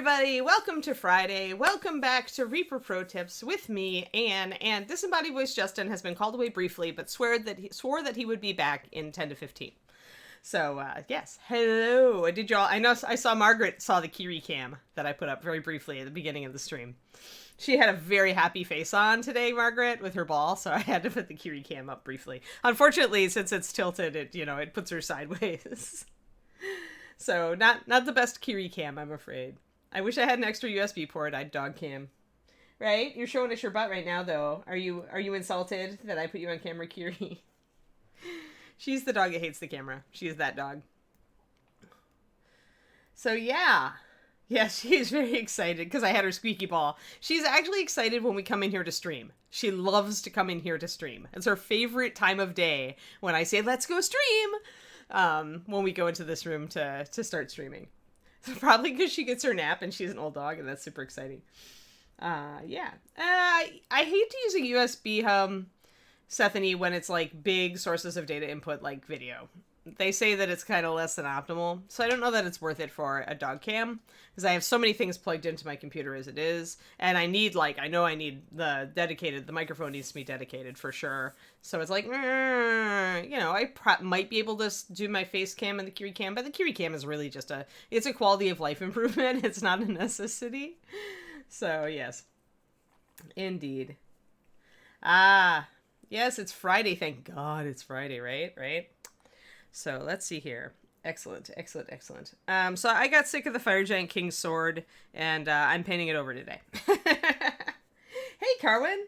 everybody, welcome to Friday. Welcome back to Reaper Pro Tips with me, Anne, and disembodied voice Justin has been called away briefly, but swore that he would be back in 10 to 15. So, yes. Hello. Did y'all, I saw Margaret saw the Kiri cam that I put up very briefly at the beginning of the stream. She had a very happy face on today, Margaret, with her ball, so I had to put the Kiri cam up briefly. Unfortunately, since it's tilted, it puts her sideways. So, not the best Kiri cam, I'm afraid. I wish I had an extra USB port. I'd dog cam. Right? You're showing us your butt right now, though. Are you insulted that I put you on camera, Kiri? She's the dog that hates the camera. She is that dog. So, yeah. Yeah, she's very excited because I had her squeaky ball. She's actually excited when we come in here to stream. She loves to come in here to stream. It's her favorite time of day when I say, let's go stream, when we go into this room to start streaming. So probably because she gets her nap and she's an old dog and that's super exciting. Yeah. I hate to use a USB hub, Sethany, when it's like big sources of data input like video. They say that it's kind of less than optimal, so I don't know that it's worth it for a dog cam, because I have so many things plugged into my computer as it is, and I need, I the microphone needs to be dedicated for sure, so it's like, I might be able to do my face cam and the Kiri cam, but the Kiri cam is really just it's a quality of life improvement, it's not a necessity, so yes, indeed. Yes, it's Friday, thank God it's Friday, right? So let's see here. Excellent. So I got sick of the Fire Giant King's sword, and I'm painting it over today. Hey, Carwin.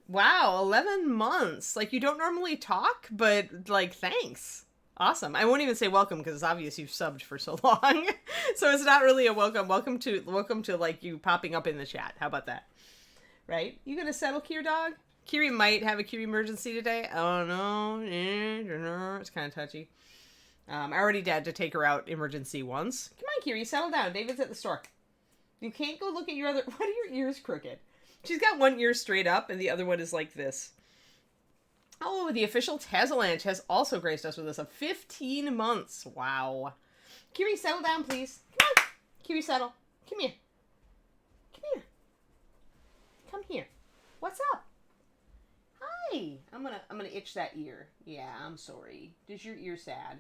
Wow, 11 months. You don't normally talk, but, thanks. Awesome. I won't even say welcome, because it's obvious you've subbed for so long. So it's not really a welcome. Welcome to, you popping up in the chat. How about that? Right? You gonna settle Kiri, dog? Kiri might have a Kiri emergency today. Oh no, it's kind of touchy. I already had to take her out emergency once. Come on, Kiri, settle down. David's at the store. You can't go look at your other... What are your ears crooked? She's got one ear straight up and the other one is like this. Oh, the official Tazalanche has also graced us with us of 15 months. Wow. Kiri, settle down, please. Come on. Kiri, settle. Come here. Come here. What's up? Hi. I'm gonna itch that ear. Yeah, I'm sorry. Does your ear sad?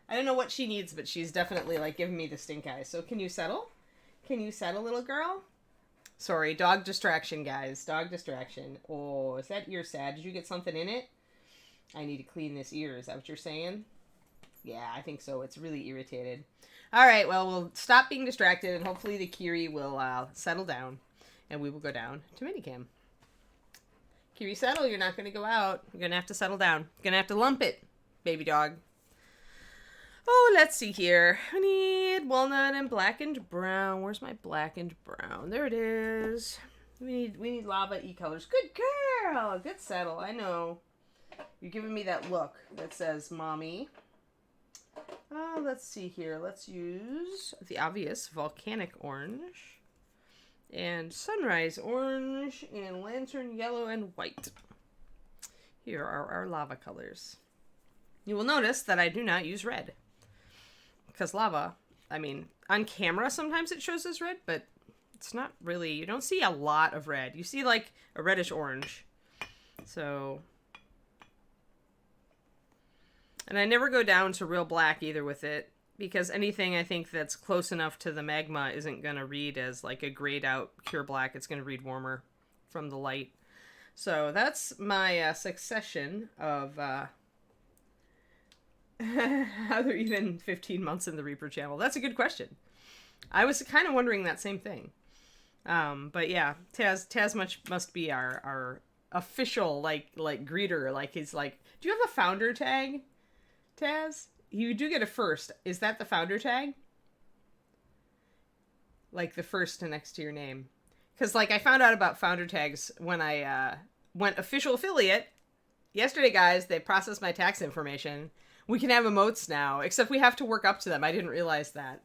I don't know what she needs, but she's definitely giving me the stink eye. So can you settle? Little girl? Sorry, dog distraction, guys. Dog distraction. Oh, is that ear sad? Did you get something in it? I need to clean this ear. Is that what you're saying? Yeah, I think so. It's really irritated. All right, well, we'll stop being distracted, and hopefully the Kiri will settle down, and we will go down to minicam. Kiri, settle. You're not going to go out. You're going to have to settle down. You're going to have to lump it, baby dog. Oh, let's see here. I need walnut and blackened brown. Where's my blackened brown? There it is. We need lava e-colors. Good girl. Good settle. I know. You're giving me that look that says, Mommy. Oh, let's see here. Let's use the obvious volcanic orange. And sunrise orange and lantern yellow and white. Here are our lava colors. You will notice that I do not use red. Because lava, on camera sometimes it shows as red, but it's not really, you don't see a lot of red. You see a reddish orange. So, and I never go down to real black either with it. Because anything I think that's close enough to the magma isn't going to read as a grayed out pure black. It's going to read warmer from the light. So that's my succession of how they're even 15 months in the Reaper channel. That's a good question. I was kind of wondering that same thing. But yeah, Taz must be our official greeter. He's do you have a founder tag, Taz? You do get a first. Is that the founder tag? The first next to your name. Because, I found out about founder tags when I went official affiliate. Yesterday, guys, they processed my tax information. We can have emotes now, except we have to work up to them. I didn't realize that.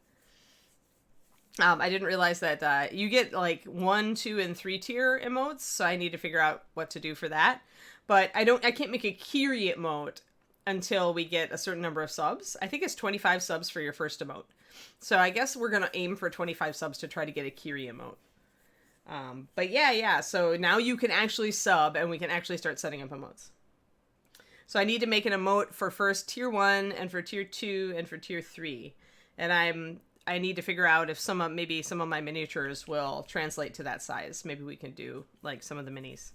I didn't realize that you get, 1, 2, and 3 tier emotes, so I need to figure out what to do for that. But I can't make a Kiri emote until we get a certain number of subs. I think it's 25 subs for your first emote. So I guess we're going to aim for 25 subs to try to get a Kiri emote. But yeah. So now you can actually sub and we can actually start setting up emotes. So I need to make an emote for first tier 1 and for tier 2 and for tier 3. And I need to figure out if maybe some of my miniatures will translate to that size. Maybe we can do like some of the minis.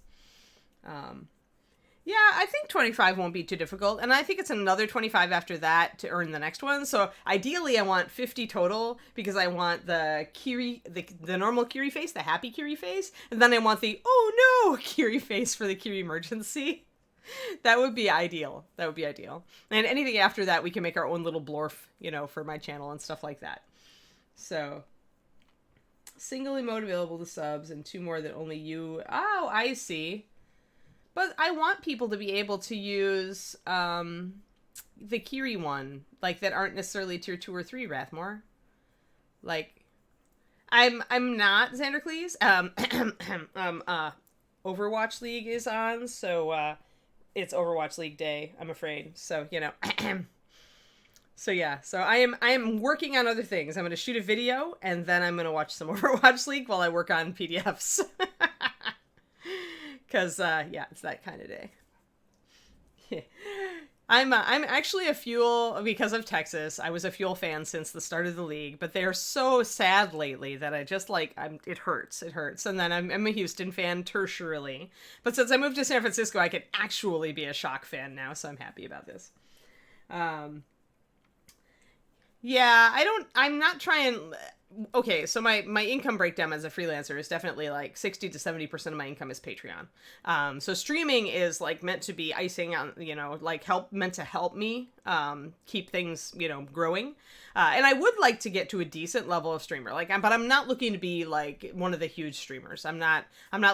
Yeah, I think 25 won't be too difficult. And I think it's another 25 after that to earn the next one. So ideally I want 50 total because I want the Kiri, the normal Kiri face, the happy Kiri face. And then I want the, oh no, Kiri face for the Kiri emergency. That would be ideal. That would be ideal. And anything after that, we can make our own little blorf, you know, for my channel and stuff like that. So, single emote available to subs and 2 more that only you... Oh, I see. But I want people to be able to use the Kiri one, like, that aren't necessarily tier 2 or 3, Rathmore. Like, I'm not Xandercles. Overwatch League is on, so it's Overwatch League day, I'm afraid. So, you know... So yeah, so I am working on other things. I'm going to shoot a video, and then I'm going to watch some Overwatch League while I work on PDFs. Because, yeah, it's that kind of day. I'm actually a Fuel, because of Texas. I was a Fuel fan since the start of the league, but they are so sad lately that I just, like, it hurts. It hurts. And then I'm a Houston fan tertiarily. But since I moved to San Francisco, I can actually be a Shock fan now, so I'm happy about this. Yeah, I'm not trying... Okay, so my income breakdown as a freelancer is definitely like 60 to 70% of my income is Patreon. So streaming is like meant to be icing on, you know, like meant to help me keep things, you know, growing. And I would like to get to a decent level of streamer, but I'm not looking to be like one of the huge streamers. I'm not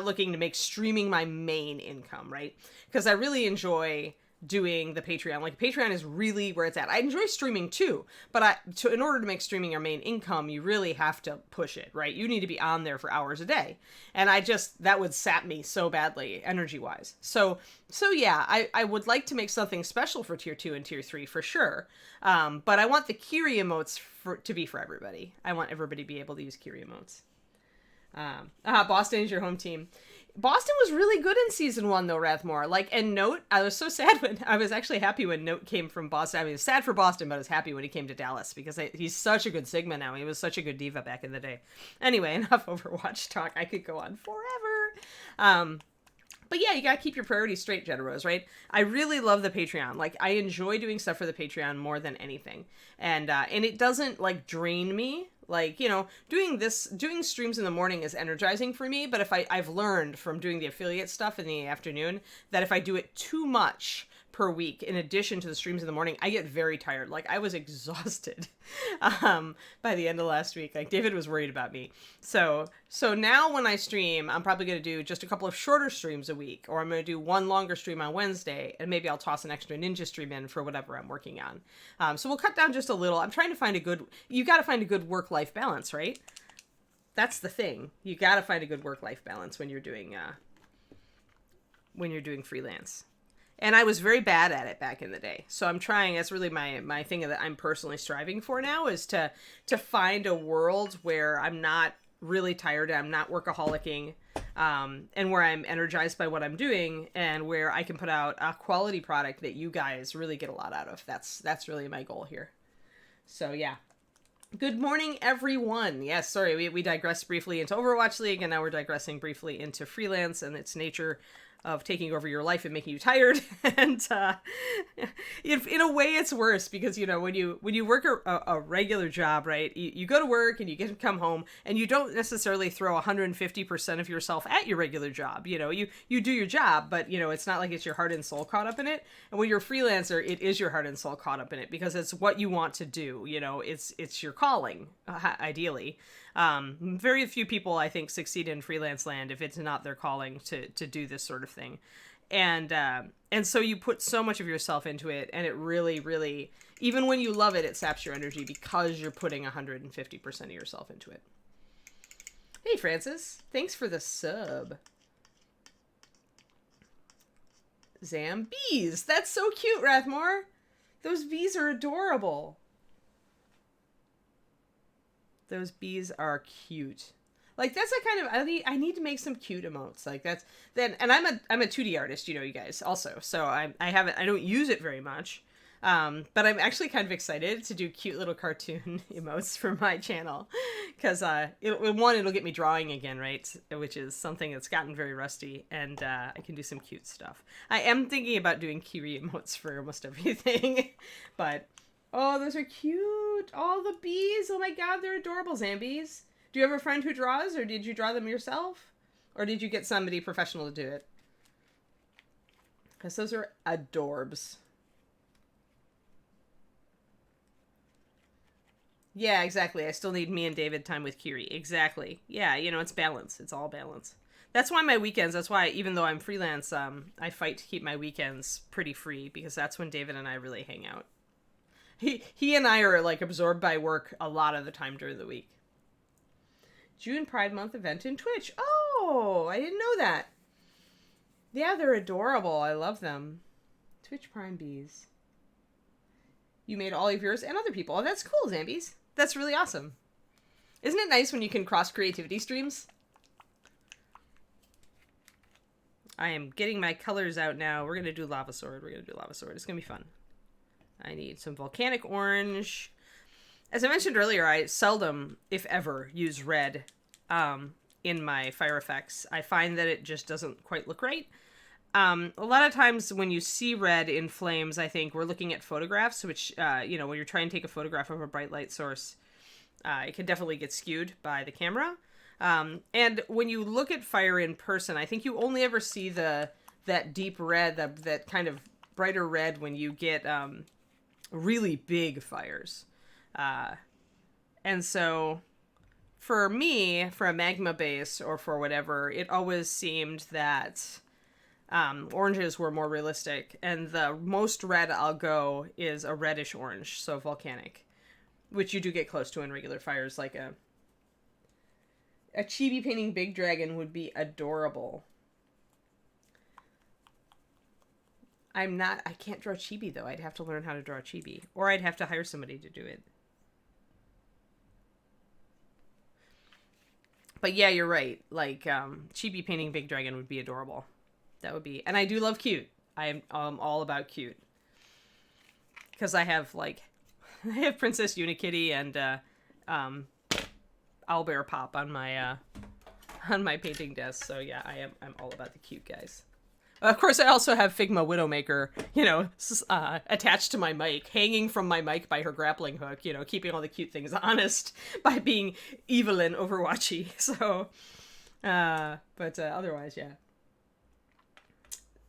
looking to make streaming my main income, right? Because I really enjoy doing the Patreon. Like, Patreon is really where it's at. I enjoy streaming too, but in order to make streaming your main income, you really have to push it, right? You need to be on there for hours a day. And that would sap me so badly, energy-wise. So yeah, I would like to make something special for tier 2 and tier 3 for sure. But I want the Kiri emotes to be for everybody. I want everybody to be able to use Kiri emotes. Boston is your home team. Boston was really good in season 1 though, Rathmore. Like, and Note, I was so sad I was actually happy when Note came from Boston. I mean, it was sad for Boston, but I was happy when he came to Dallas because he's such a good Sigma now. He was such a good diva back in the day. Anyway, enough Overwatch talk. I could go on forever. But yeah, you gotta keep your priorities straight, Jetteros, right? I really love the Patreon. Like, I enjoy doing stuff for the Patreon more than anything. And it doesn't, like, drain me. Like, you know, doing streams in the morning is energizing for me, but I've learned from doing the affiliate stuff in the afternoon that if I do it too much per week, in addition to the streams in the morning, I get very tired. Like, I was exhausted by the end of last week. Like, David was worried about me. So now when I stream, I'm probably going to do just a couple of shorter streams a week, or I'm going to do one longer stream on Wednesday, and maybe I'll toss an extra ninja stream in for whatever I'm working on. So we'll cut down just a little. I'm trying to find you got to find a good work-life balance, right? That's the thing. You got to find a good work-life balance when you're doing freelance. And I was very bad at it back in the day. So I'm trying, that's really my thing that I'm personally striving for now, is to find a world where I'm not really tired, I'm not workaholicing, and where I'm energized by what I'm doing, and where I can put out a quality product that you guys really get a lot out of. That's really my goal here. So yeah. Good morning, everyone. Yes, sorry, we digressed briefly into Overwatch League, and now we're digressing briefly into freelance and its nature of taking over your life and making you tired. And in a way it's worse because, you know, when you work a regular job, right, you go to work and you get to come home and you don't necessarily throw 150% of yourself at your regular job. You know, you do your job, but, you know, it's not like it's your heart and soul caught up in it. And when you're a freelancer, it is your heart and soul caught up in it because it's what you want to do. You know, it's your calling, ideally. Very few people, I think, succeed in freelance land if it's not their calling to do this sort of thing. And so you put so much of yourself into it, and it really, really, even when you love it, it saps your energy because you're putting 150% of yourself into it. Hey, Francis. Thanks for the sub. Zambees. That's so cute, Rathmore. Those bees are adorable. Those bees are cute. Like, that's a kind of, I need to make some cute emotes. Like, that's, then, and I'm a 2D artist, you know, you guys, also. So I don't use it very much. But I'm actually kind of excited to do cute little cartoon emotes for my channel. Because, it'll get me drawing again, right? Which is something that's gotten very rusty. And, I can do some cute stuff. I am thinking about doing Kiri emotes for almost everything. But, oh, those are cute. All the bees. Oh my god, they're adorable, Zambies. Do you have a friend who draws, or did you draw them yourself? Or did you get somebody professional to do it? Because those are adorbs. Yeah, exactly. I still need me and David time with Kiri. Exactly. Yeah, you know, it's balance. It's all balance. That's why my weekends, that's why, even though I'm freelance, I fight to keep my weekends pretty free, because that's when David and I really hang out. He and I are, like, absorbed by work a lot of the time during the week. June Pride Month event in Twitch. Oh, I didn't know that. Yeah, they're adorable. I love them. Twitch Prime Bees. You made all of yours and other people. Oh, that's cool, Zambies. That's really awesome. Isn't it nice when you can cross creativity streams? I am getting my colors out now. We're going to do Lava Sword. It's going to be fun. I need some volcanic orange. As I mentioned earlier, I seldom, if ever, use red in my fire effects. I find that it just doesn't quite look right. A lot of times when you see red in flames, I think we're looking at photographs, which, you know, when you're trying to take a photograph of a bright light source, it can definitely get skewed by the camera. And when you look at fire in person, I think you only ever see that deep red, that kind of brighter red when you get really big fires. And so for me, for a magma base or for whatever, it always seemed that oranges were more realistic, and the most red I'll go is a reddish orange, so volcanic, which you do get close to in regular fires. Like a chibi painting big dragon would be adorable. I can't draw chibi though. I'd have to learn how to draw chibi, or I'd have to hire somebody to do it. But yeah, you're right. Like, chibi painting big dragon would be adorable. That would be, and I do love cute. I am all about cute. Because I have, like, I have Princess Unikitty and Owlbear Pop on my painting desk. So yeah, I'm all about the cute guys. Of course, I also have Figma Widowmaker, you know, attached to my mic, hanging from my mic by her grappling hook, you know, keeping all the cute things honest by being evil and Overwatchy. So, but otherwise, yeah.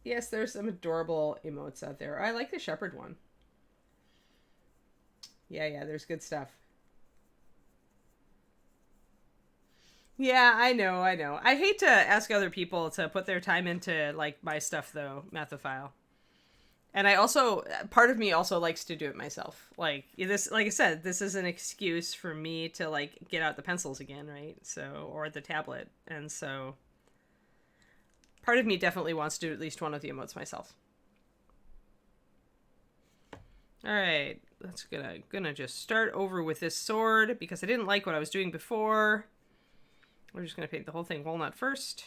Yes, there's some adorable emotes out there. I like the shepherd one. Yeah, there's good stuff. Yeah, I know. I hate to ask other people to put their time into, like, my stuff, though, Mathophile. And I also, part of me also likes to do it myself. Like, this, like I said, this is an excuse for me to, like, get out the pencils again, right? So, or the tablet. And so, part of me definitely wants to do at least one of the emotes myself. Alright, that's gonna just start over with this sword, because I didn't like what I was doing before. We're just going to paint the whole thing walnut first.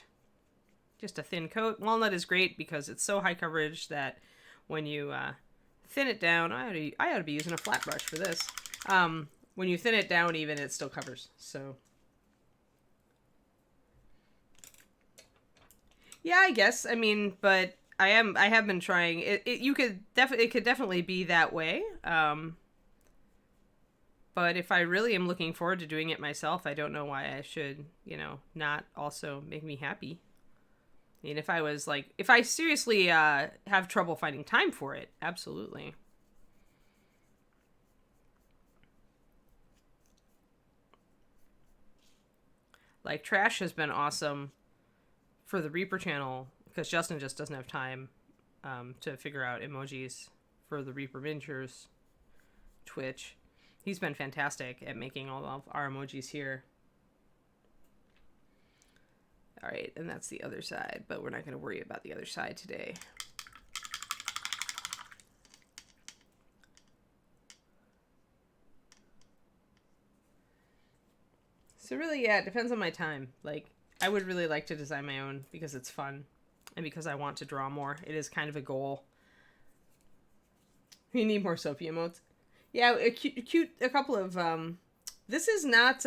Just a thin coat. Walnut is great because it's so high coverage that when you thin it down, I ought to be using a flat brush for this. When you thin it down even, it still covers. So yeah, I guess. I mean, but I have been trying. It could definitely be that way. But if I really am looking forward to doing it myself, I don't know why I should, you know, not also make me happy. I mean, if I seriously have trouble finding time for it, absolutely. Like, Trash has been awesome for the Reaper channel, because Justin just doesn't have time to figure out emojis for the Reaper miniatures Twitch. He's been fantastic at making all of our emojis here. All right, and that's the other side, but we're not going to worry about the other side today. So really, yeah, it depends on my time. Like, I would really like to design my own because it's fun and because I want to draw more. It is kind of a goal. We need more Sophie emotes. Yeah, a couple of, this is not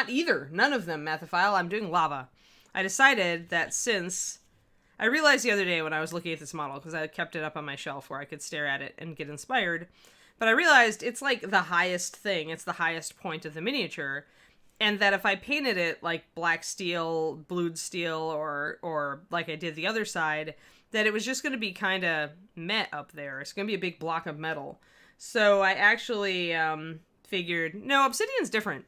either. None of them, Mathophile. I'm doing lava. I decided that since, I realized the other day when I was looking at this model, because I kept it up on my shelf where I could stare at it and get inspired, but I realized it's like the highest thing. It's the highest point of the miniature. And that if I painted it like black steel, blued steel, or like I did the other side, that it was just going to be kind of meh up there. It's going to be a big block of metal. So I actually figured, no, obsidian's different.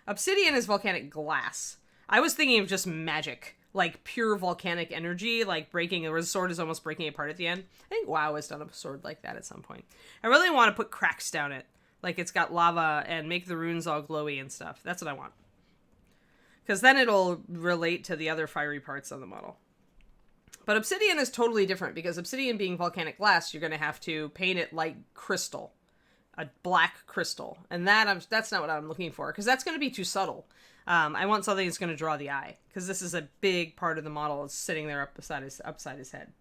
Obsidian is volcanic glass. I was thinking of just magic, like pure volcanic energy, like breaking, or the sword is almost breaking apart at the end. I think WoW has done a sword like that at some point. I really want to put cracks down it. Like it's got lava and make the runes all glowy and stuff. That's what I want. Because then it'll relate to the other fiery parts on the model. But obsidian is totally different because obsidian being volcanic glass, you're going to have to paint it like crystal. A black crystal. And that's not what I'm looking for because that's going to be too subtle. I want something that's going to draw the eye because this is a big part of the model. It's sitting there upside his head.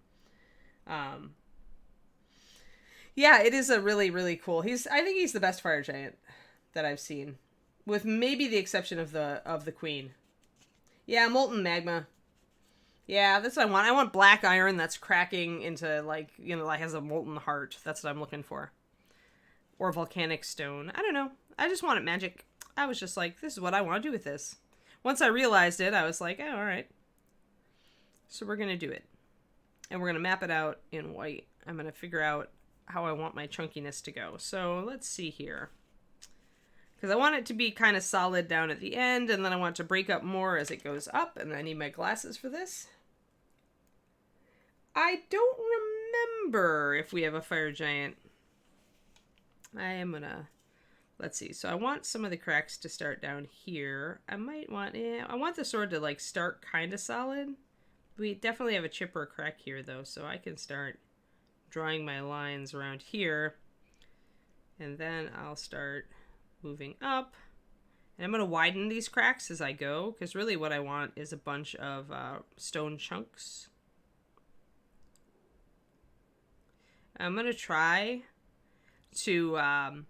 Yeah, it is a really, really cool. I think he's the best fire giant that I've seen, with maybe the exception of the queen. Yeah, molten magma. Yeah, that's what I want. I want black iron that's cracking into like has a molten heart. That's what I'm looking for. Or volcanic stone. I don't know. I just want it magic. I was just like, this is what I want to do with this. Once I realized it, I was like, oh, all right. So we're gonna do it, and we're gonna map it out in white. I'm gonna figure out how I want my chunkiness to go. So let's see here. Because I want it to be kind of solid down at the end, and then I want it to break up more as it goes up, and I need my glasses for this. I don't remember if we have a fire giant. I am gonna, let's see. So I want some of the cracks to start down here. I might want, I want the sword to like start kind of solid. We definitely have a chip or a crack here though, so I can start drawing my lines around here, and then I'll start moving up, and I'm going to widen these cracks as I go, because really what I want is a bunch of stone chunks. I'm going to try to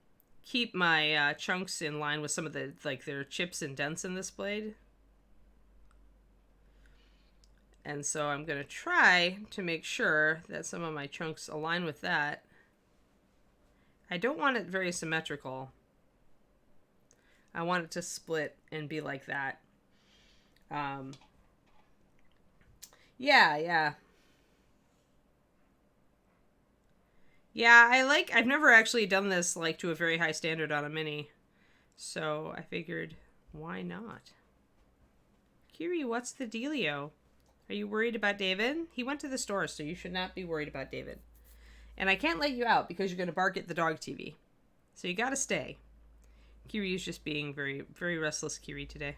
keep my chunks in line with some of the, like, their chips and dents in this blade. And so I'm going to try to make sure that some of my chunks align with that. I don't want it very symmetrical. I want it to split and be like that. Yeah. Yeah, I've never actually done this, like, to a very high standard on a mini. So I figured, why not? Kiri, what's the dealio? Are you worried about David? He went to the store, so you should not be worried about David. And I can't let you out because you're going to bark at the dog TV. So you got to stay. Kiri is just being very, very restless, Kiri, today.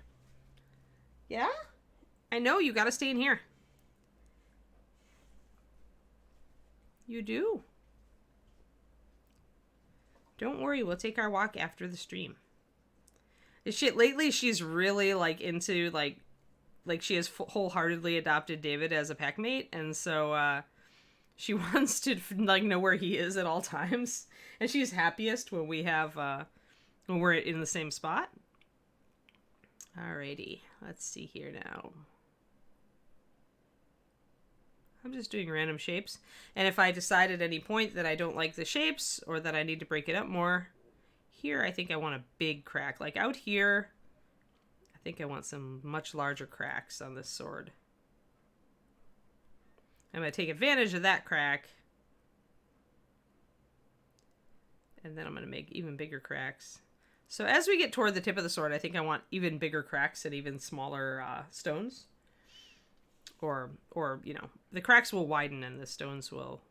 Yeah? I know, you got to stay in here. You do. Don't worry, we'll take our walk after the stream. Lately, she's really, like, into, like she has wholeheartedly adopted David as a pack mate, and so she wants to like know where he is at all times, and she's happiest when we have when we're in the same spot. Alrighty, let's see here now. I'm just doing random shapes, and if I decide at any point that I don't like the shapes or that I need to break it up more, here I think I want a big crack, like out here. I think I want some much larger cracks on this sword. I'm going to take advantage of that crack. And then I'm going to make even bigger cracks. So as we get toward the tip of the sword, I think I want even bigger cracks and even smaller stones. Or, you know, the cracks will widen and the stones will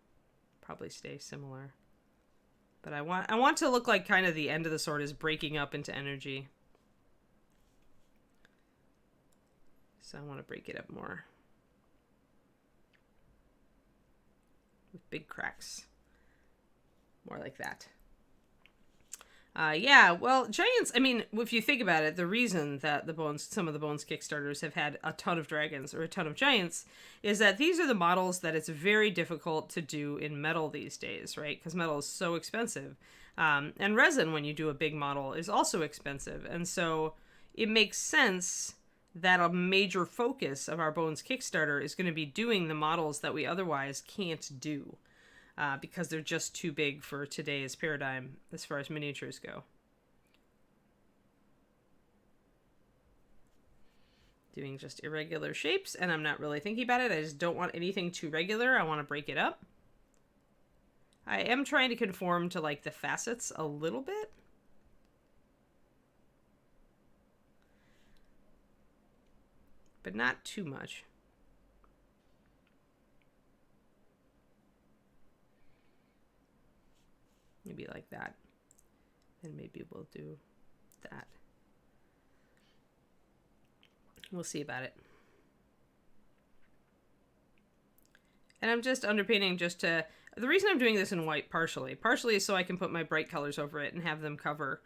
probably stay similar. But I want to look like kind of the end of the sword is breaking up into energy. So I want to break it up more. With big cracks. More like that. Yeah, well, Giants, I mean, if you think about it, the reason that some of the Bones Kickstarters have had a ton of dragons or a ton of giants is that these are the models that it's very difficult to do in metal these days, right? Because metal is so expensive. And resin, when you do a big model, is also expensive. And so it makes sense that a major focus of our Bones Kickstarter is going to be doing the models that we otherwise can't do. Because they're just too big for today's paradigm as far as miniatures go. Doing just irregular shapes, and I'm not really thinking about it. I just don't want anything too regular. I want to break it up. I am trying to conform to like the facets a little bit. But not too much. Maybe like that. And maybe we'll do that. We'll see about it. And I'm just underpainting just to... The reason I'm doing this in white partially is so I can put my bright colors over it and have them cover.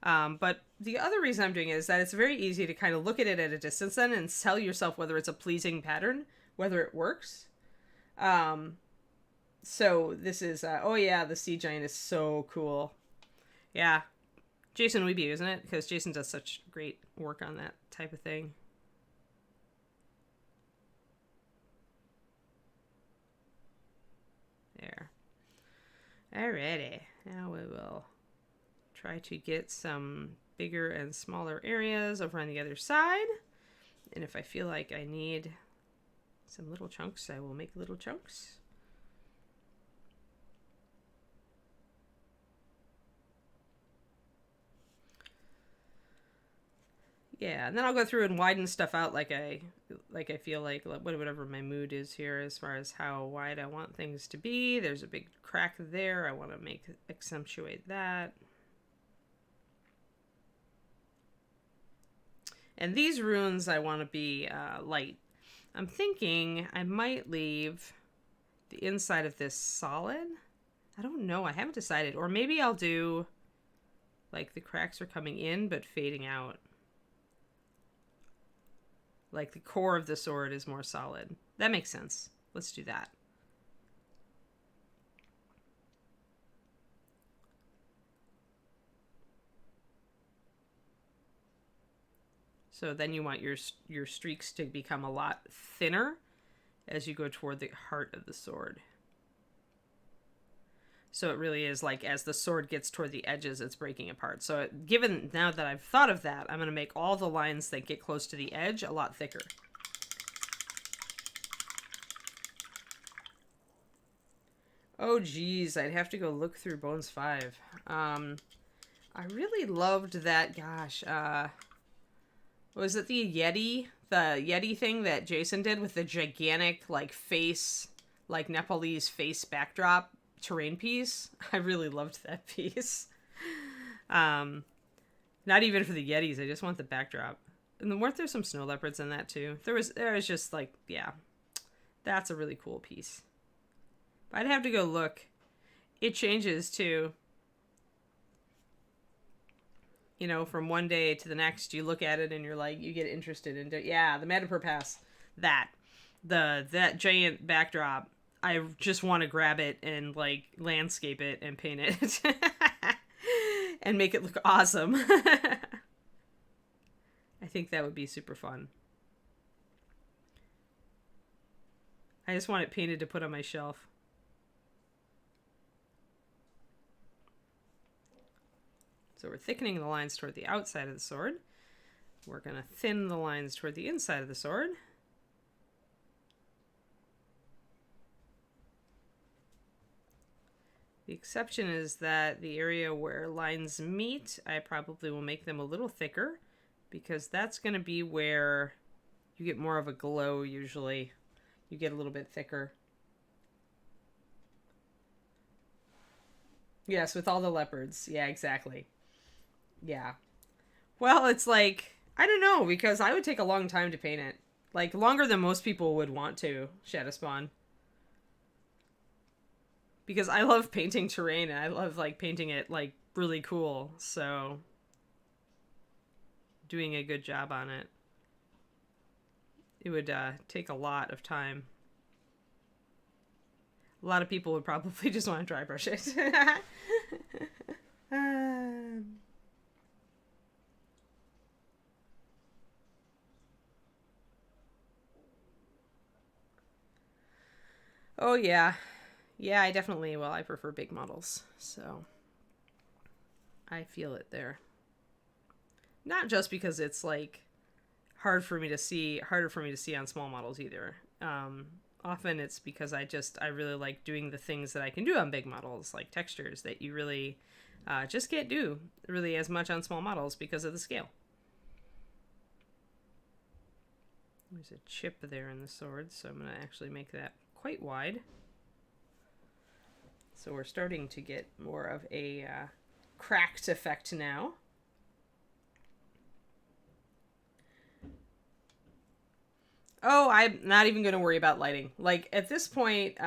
But the other reason I'm doing it is that it's very easy to kind of look at it at a distance then and tell yourself whether it's a pleasing pattern, whether it works. So this is, oh yeah, the Sea Giant is so cool. Yeah. Jason Weeby, isn't it? Because Jason does such great work on that type of thing. There. Alrighty. Now we will try to get some bigger and smaller areas over on the other side. And if I feel like I need some little chunks, I will make little chunks. Yeah, and then I'll go through and widen stuff out like I feel like whatever my mood is here as far as how wide I want things to be. There's a big crack there. I want to accentuate that. And these runes I want to be light. I'm thinking I might leave the inside of this solid. I don't know. I haven't decided. Or maybe I'll do like the cracks are coming in but fading out. Like the core of the sword is more solid. That makes sense. Let's do that. So then you want your streaks to become a lot thinner as you go toward the heart of the sword. So it really is like as the sword gets toward the edges, it's breaking apart. So given now that I've thought of that, I'm going to make all the lines that get close to the edge a lot thicker. Oh geez, I'd have to go look through Bones 5. I really loved that, gosh, was it the Yeti thing that Jason did with the gigantic, like, face, like, Nepalese face backdrop terrain piece? I really loved that piece. Not even for the Yetis, I just want the backdrop. And then weren't there some snow leopards in that, too? There was just, like, yeah. That's a really cool piece. But I'd have to go look. It changes, too. You know, from one day to the next, you look at it and you're like, you get interested in, yeah, the Madapur Pass, that giant backdrop. I just want to grab it and like landscape it and paint it and make it look awesome. I think that would be super fun. I just want it painted to put on my shelf. So we're thickening the lines toward the outside of the sword. We're going to thin the lines toward the inside of the sword. The exception is that the area where lines meet, I probably will make them a little thicker because that's going to be where you get more of a glow usually. You get a little bit thicker. Yes, with all the leopards. Yeah, exactly. Yeah. Well, it's like, I don't know, because I would take a long time to paint it. Like, longer than most people would want to, Shadowspawn. Because I love painting terrain, and I love, like, painting it, like, really cool. So doing a good job on it. It would take a lot of time. A lot of people would probably just want to dry brush it. Oh, yeah. Yeah, I definitely, well, I prefer big models. So I feel it there. Not just because it's like harder for me to see on small models either. Often it's because I really like doing the things that I can do on big models, like textures that you really just can't do really as much on small models because of the scale. There's a chip there in the sword, so I'm going to actually make that quite wide. So we're starting to get more of a cracked effect now. Oh, I'm not even going to worry about lighting. Like, at this point,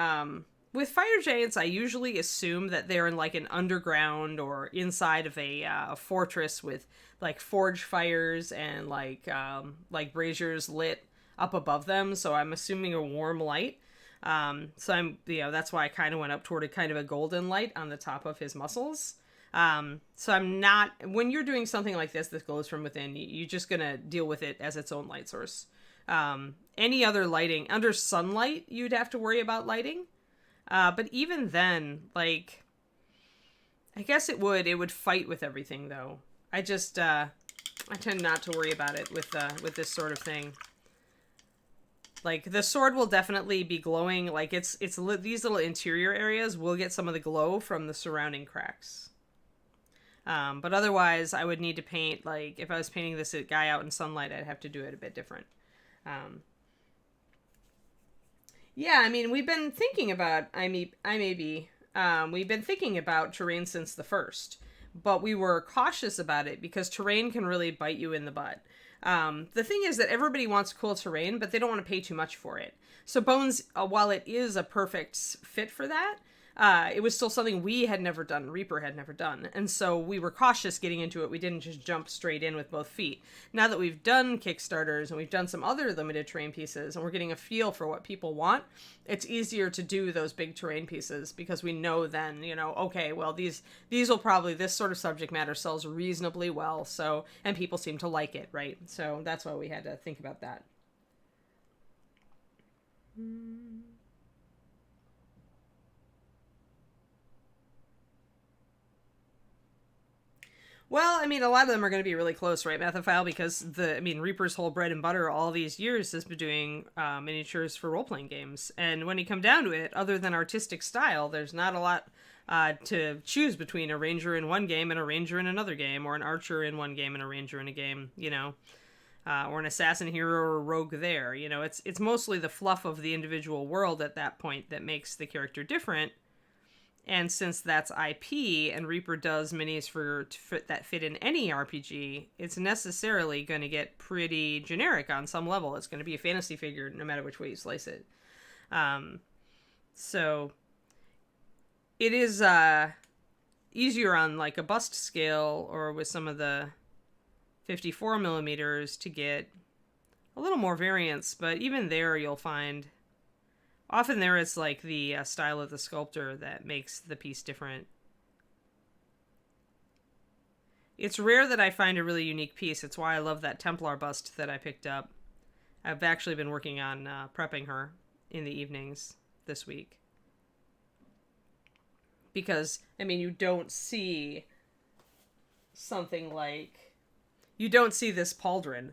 with fire giants, I usually assume that they're in, like, an underground or inside of a fortress with, like, forge fires and, like braziers lit up above them. So I'm assuming a warm light. So I'm, that's why I kind of went up toward a kind of a golden light on the top of his muscles. So I'm not, when you're doing something like this that glows from within, you're just going to deal with it as its own light source. Any other lighting under sunlight, you'd have to worry about lighting. But even then, like, I guess it would fight with everything though. I tend not to worry about it with this sort of thing. Like, the sword will definitely be glowing. Like, these little interior areas will get some of the glow from the surrounding cracks. But otherwise, I would need to paint, like, if I was painting this guy out in sunlight, I'd have to do it a bit different. Yeah, I mean, we've been thinking about, we've been thinking about terrain since the first, but we were cautious about it because terrain can really bite you in the butt. The thing is that everybody wants cool terrain, but they don't want to pay too much for it. So Bones, while it is a perfect fit for that, it was still something we had never done, Reaper had never done. And so we were cautious getting into it. We didn't just jump straight in with both feet. Now that we've done Kickstarters and we've done some other limited terrain pieces and we're getting a feel for what people want, it's easier to do those big terrain pieces because we know then, okay, well, these will probably, this sort of subject matter sells reasonably well. So, and people seem to like it, right? So that's why we had to think about that. Well, I mean, a lot of them are going to be really close, right, Methophile? Because Reaper's whole bread and butter all these years has been doing miniatures for role-playing games. And when you come down to it, other than artistic style, there's not a lot to choose between a ranger in one game and a ranger in another game, or an archer in one game and a ranger in a game, or an assassin hero or a rogue there. It's mostly the fluff of the individual world at that point that makes the character different. And since that's IP and Reaper does minis that fit in any RPG, it's necessarily going to get pretty generic on some level. It's going to be a fantasy figure no matter which way you slice it. So it is easier on like a bust scale or with some of the 54 millimeters to get a little more variance. But even there you'll find... Often there is, like, the style of the sculptor that makes the piece different. It's rare that I find a really unique piece. It's why I love that Templar bust that I picked up. I've actually been working on prepping her in the evenings this week. Because, you don't see something like... You don't see this pauldron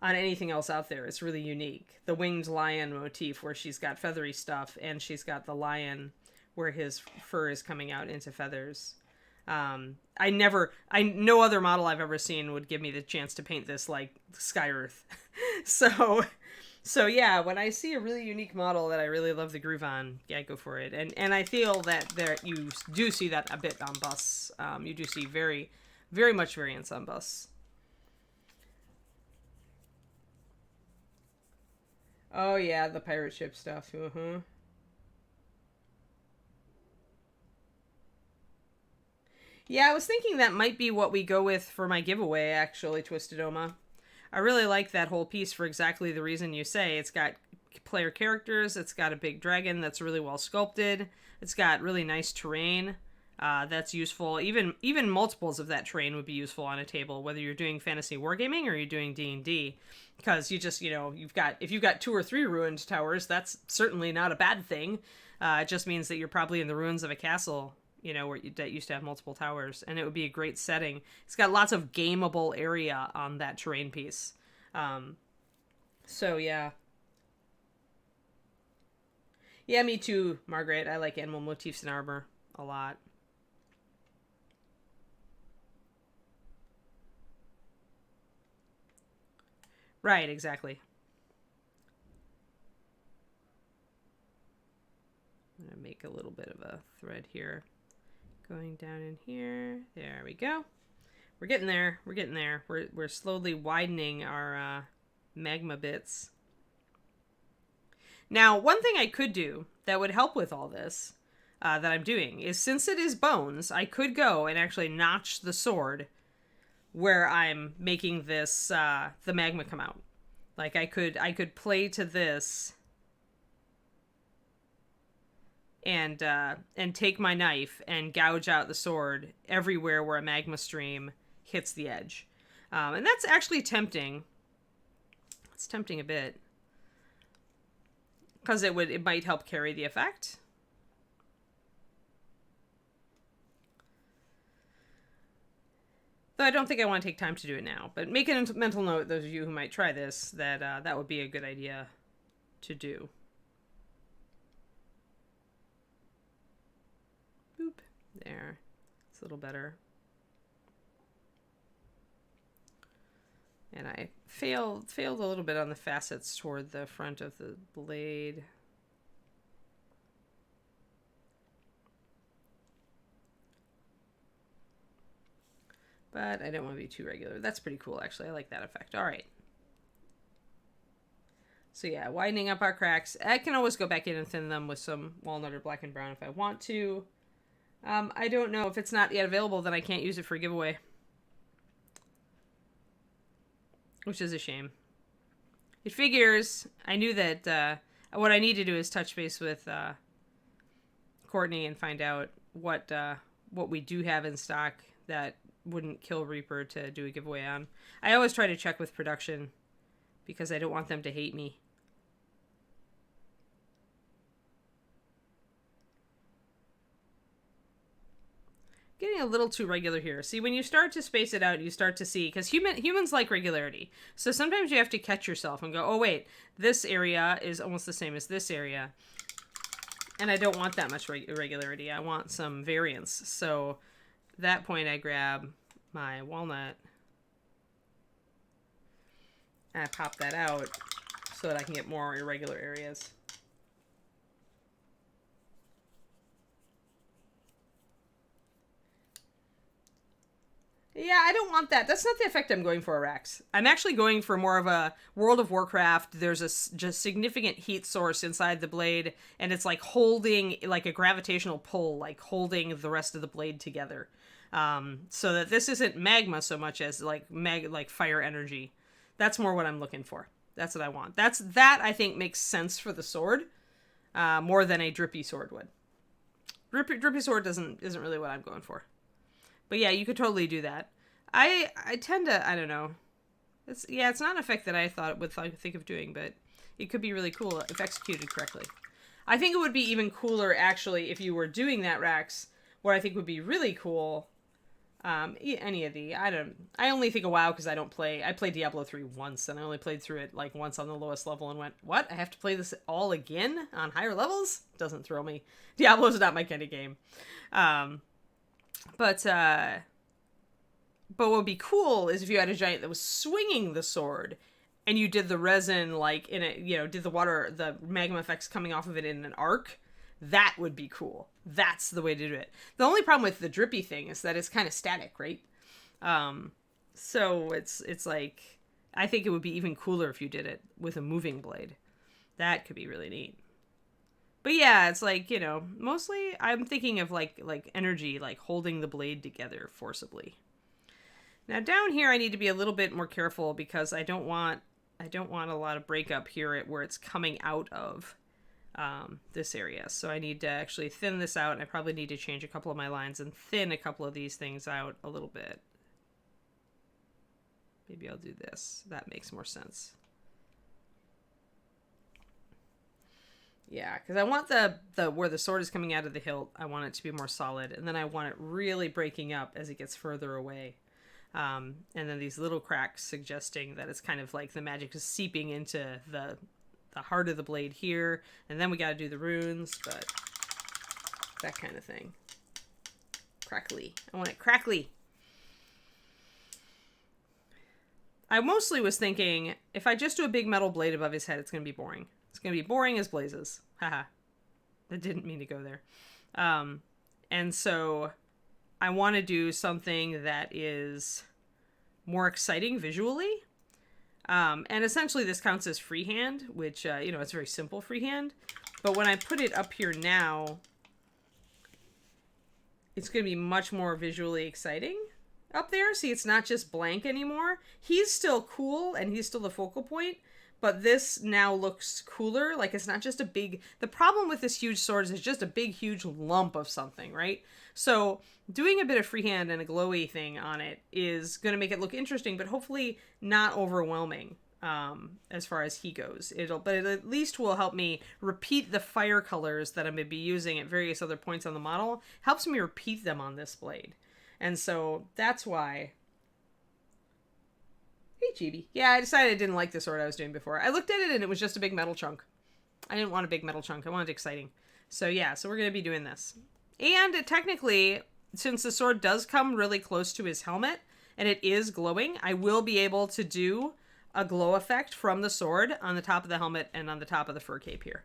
on anything else out there. It's really unique. The winged lion motif where she's got feathery stuff and she's got the lion where his fur is coming out into feathers. No other model I've ever seen would give me the chance to paint this like Sky Earth. So yeah, when I see a really unique model that I really love the groove on, yeah, go for it. And I feel that you do see that a bit on busts. You do see very, very much variance on busts. Oh, yeah, the pirate ship stuff. Uh-huh. Yeah, I was thinking that might be what we go with for my giveaway, actually, Twisted Oma. I really like that whole piece for exactly the reason you say. It's got player characters, it's got a big dragon that's really well sculpted, it's got really nice terrain that's useful. Even multiples of that terrain would be useful on a table, whether you're doing fantasy wargaming or you're doing D&D. Because you just, if you've got 2 or 3 ruined towers, that's certainly not a bad thing. It just means that you're probably in the ruins of a castle, that used to have multiple towers, and it would be a great setting. It's got lots of gameable area on that terrain piece. So yeah. Yeah, me too, Margaret. I like animal motifs and armor a lot. Right, exactly. I'm going to make a little bit of a thread here. Going down in here. There we go. We're getting there. We're getting there. We're slowly widening our magma bits. Now, one thing I could do that would help with all this that I'm doing is, since it is bones, I could go and actually notch the sword where I'm making this the magma come out. Like I could play to this and take my knife and gouge out the sword everywhere where a magma stream hits the edge. And that's actually tempting. It's tempting a bit. Because it might help carry the effect. Though I don't think I want to take time to do it now. But make a mental note, those of you who might try this, that that would be a good idea to do. Boop. There. It's a little better. And I failed a little bit on the facets toward the front of the blade. But I don't want to be too regular. That's pretty cool, actually. I like that effect. All right. So yeah, widening up our cracks. I can always go back in and thin them with some walnut or black and brown if I want to. I don't know. If it's not yet available, then I can't use it for a giveaway. Which is a shame. It figures. I knew that what I need to do is touch base with Courtney and find out what we do have in stock that wouldn't kill Reaper to do a giveaway on. I always try to check with production because I don't want them to hate me. Getting a little too regular here. See, when you start to space it out, you start to see, because humans like regularity. So sometimes you have to catch yourself and go, oh wait, this area is almost the same as this area. And I don't want that much irregularity. I want some variance. So at that point I grab my walnut and I pop that out so that I can get more irregular areas. Yeah, I don't want that. That's not the effect I'm going for, Rex. I'm actually going for more of a World of Warcraft. There's a just significant heat source inside the blade, and it's like holding, like a gravitational pull, like holding the rest of the blade together. So that this isn't magma so much as like fire energy. That's more what I'm looking for. That's what I want. That I think makes sense for the sword, more than a drippy sword would. Drippy sword isn't really what I'm going for. But yeah, you could totally do that. I tend to, I don't know. It's not an effect that I thought it would think of doing, but it could be really cool if executed correctly. I think it would be even cooler, actually, if you were doing that, Rax. What I think would be really cool, any of the, I only think of WoW because I don't play. I played Diablo 3 once, and I only played through it like once on the lowest level and went, what? I have to play this all again on higher levels? Doesn't throw me. Diablo's not my kind of game. But what would be cool is if you had a giant that was swinging the sword and you did the resin like in a, did the magma effects coming off of it in an arc. That would be cool. That's the way to do it. The only problem with the drippy thing is that it's kind of static, right? So it's like, I think it would be even cooler if you did it with a moving blade. That could be really neat. But yeah, it's like, you know, mostly I'm thinking of like energy, like holding the blade together forcibly. Now down here I need to be a little bit more careful because I don't want a lot of breakup here at where it's coming out of this area. So I need to actually thin this out, and I probably need to change a couple of my lines and thin a couple of these things out a little bit. Maybe I'll do this. That makes more sense. Yeah, because I want the where the sword is coming out of the hilt, I want it to be more solid, and then I want it really breaking up as it gets further away. And then these little cracks suggesting that it's kind of like the magic is seeping into the heart of the blade here, and then we got to do the runes, but that kind of thing. Crackly. I want it crackly. I mostly was thinking, if I just do a big metal blade above his head, it's going to be boring. It's going to be boring as blazes. Haha. I didn't mean to go there. And so I want to do something that is more exciting visually. And essentially this counts as freehand, which, you know, it's very simple freehand. But when I put it up here now, it's going to be much more visually exciting up there. See, it's not just blank anymore. He's still cool and he's still the focal point, but this now looks cooler. Like it's not just a big, the problem with this huge sword is it's just a big, huge lump of something, right? So doing a bit of freehand and a glowy thing on it is going to make it look interesting, but hopefully not overwhelming as far as he goes. But it at least will help me repeat the fire colors that I'm going to be using at various other points on the model. Helps me repeat them on this blade. And so that's why. Hey, Chibi. Yeah, I decided I didn't like the sword I was doing before. I looked at it and it was just a big metal chunk. I didn't want a big metal chunk. I wanted exciting. So yeah, so we're going to be doing this. And technically, since the sword does come really close to his helmet and it is glowing, I will be able to do a glow effect from the sword on the top of the helmet and on the top of the fur cape here.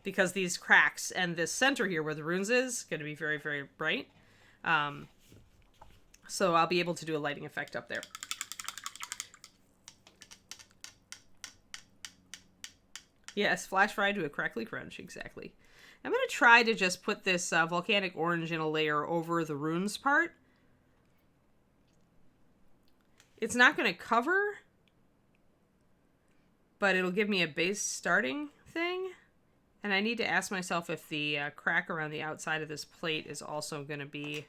Because these cracks and this center here where the runes is going to be very, very bright. So I'll be able to do a lighting effect up there. Yes, flash fry to a crackly crunch, exactly. I'm going to try to just put this volcanic orange in a layer over the runes part. It's not going to cover, but it'll give me a base starting thing. And I need to ask myself if the crack around the outside of this plate is also going to be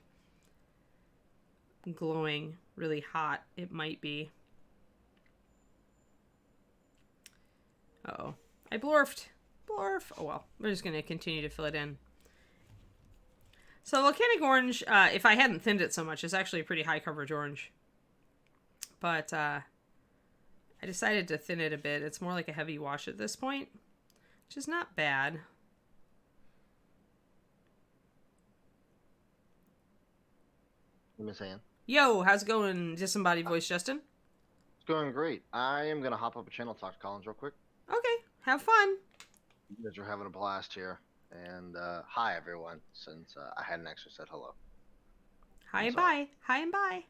glowing really hot. It might be. Uh-oh. I blorfed. Blorf. Oh well. We're just going to continue to fill it in. So volcanic orange, if I hadn't thinned it so much, is actually a pretty high coverage orange. But I decided to thin it a bit. It's more like a heavy wash at this point, which is not bad. Miss Ann. Yo, how's it going, disembodied voice, Justin? It's going great. I am going to hop up a channel, talk to Collins real quick. Okay, have fun. You guys are having a blast here. And hi, everyone, since I hadn't actually said hello. Hi and bye. Hi and bye.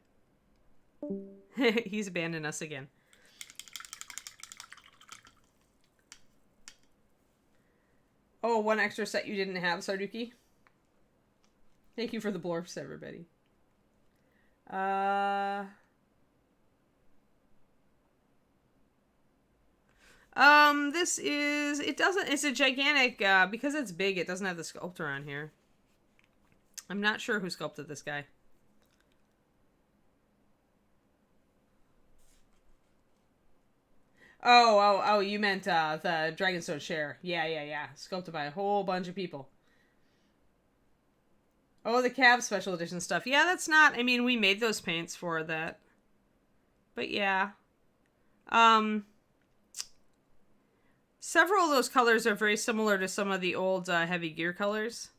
He's abandoned us again. Oh, one extra set you didn't have, Sarduki. Thank you for the blorps, everybody. This is, it's a gigantic, because it's big, it doesn't have the sculptor on here. I'm not sure who sculpted this guy. Oh, you meant, the Dragonstone Share. Yeah. Sculpted by a whole bunch of people. Oh, the Cav special edition stuff. Yeah, that's not, I mean, we made those paints for that. But yeah. Several of those colors are very similar to some of the old heavy gear colors.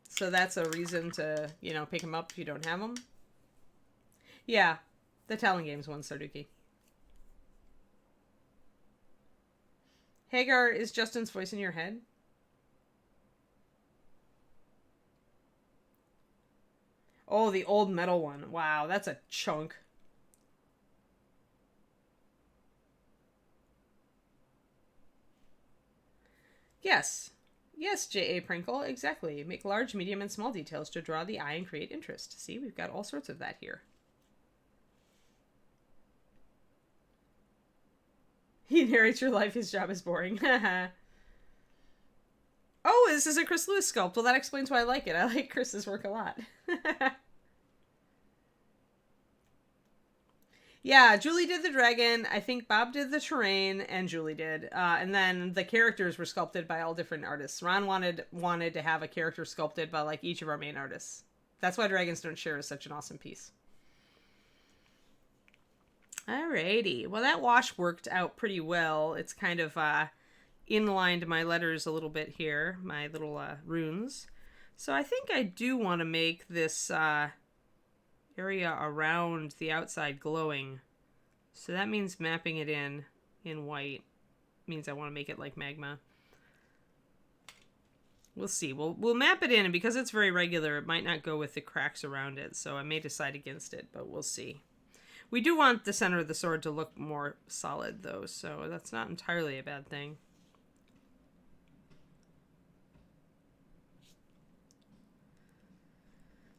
So that's a reason to, you know, pick them up if you don't have them. Yeah, the Talon Games one, Sarduki. Hagar, is Justin's voice in your head? Oh, the old metal one. Wow, that's a chunk. Yes. Yes, J.A. Prinkle, exactly. Make large, medium, and small details to draw the eye and create interest. See, we've got all sorts of that here. He narrates your life, his job is boring. Oh, this is a Chris Lewis sculpt. Well, that explains why I like it. I like Chris's work a lot. Yeah, Julie did the dragon. I think Bob did the terrain, and Julie did. And then the characters were sculpted by all different artists. Ron wanted to have a character sculpted by like each of our main artists. That's why Dragons Don't Share is such an awesome piece. Alrighty. Well, that wash worked out pretty well. It's kind of inlined my letters a little bit here, my little runes. So I think I do want to make this area around the outside glowing. So that means mapping it in white. Means I want to make it like magma. We'll see. We'll map it in, and because it's very regular, it might not go with the cracks around it. So I may decide against it, but we'll see. We do want the center of the sword to look more solid, though, so that's not entirely a bad thing.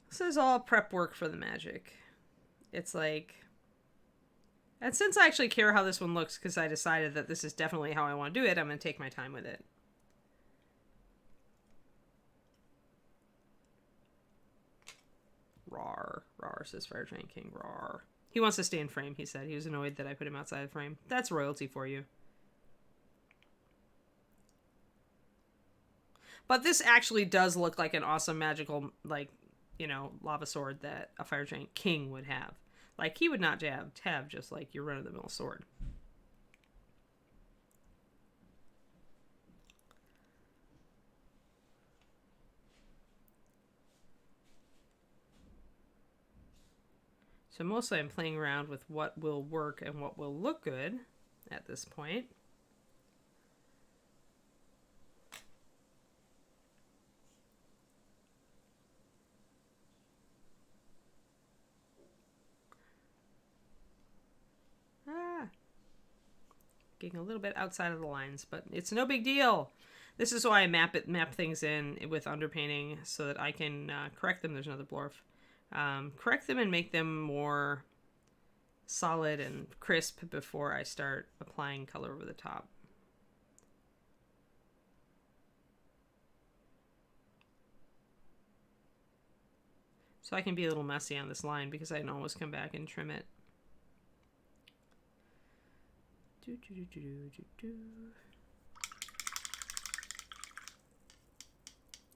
This is all prep work for the magic. It's like... And since I actually care how this one looks, because I decided that this is definitely how I want to do it, I'm going to take my time with it. Rawr. Rawr, says Fire Giant King. Rawr. He wants to stay in frame, he said. He was annoyed that I put him outside the frame. That's royalty for you. But this actually does look like an awesome magical, like, you know, lava sword that a Fire Giant King would have. Like, he would not have just, like, your run-of-the-mill sword. So mostly I'm playing around with what will work and what will look good at this point. Getting a little bit outside of the lines, but it's no big deal. This is why I map things in with underpainting so that I can correct them. There's another blorf. Correct them and make them more solid and crisp before I start applying color over the top. So I can be a little messy on this line because I can always come back and trim it.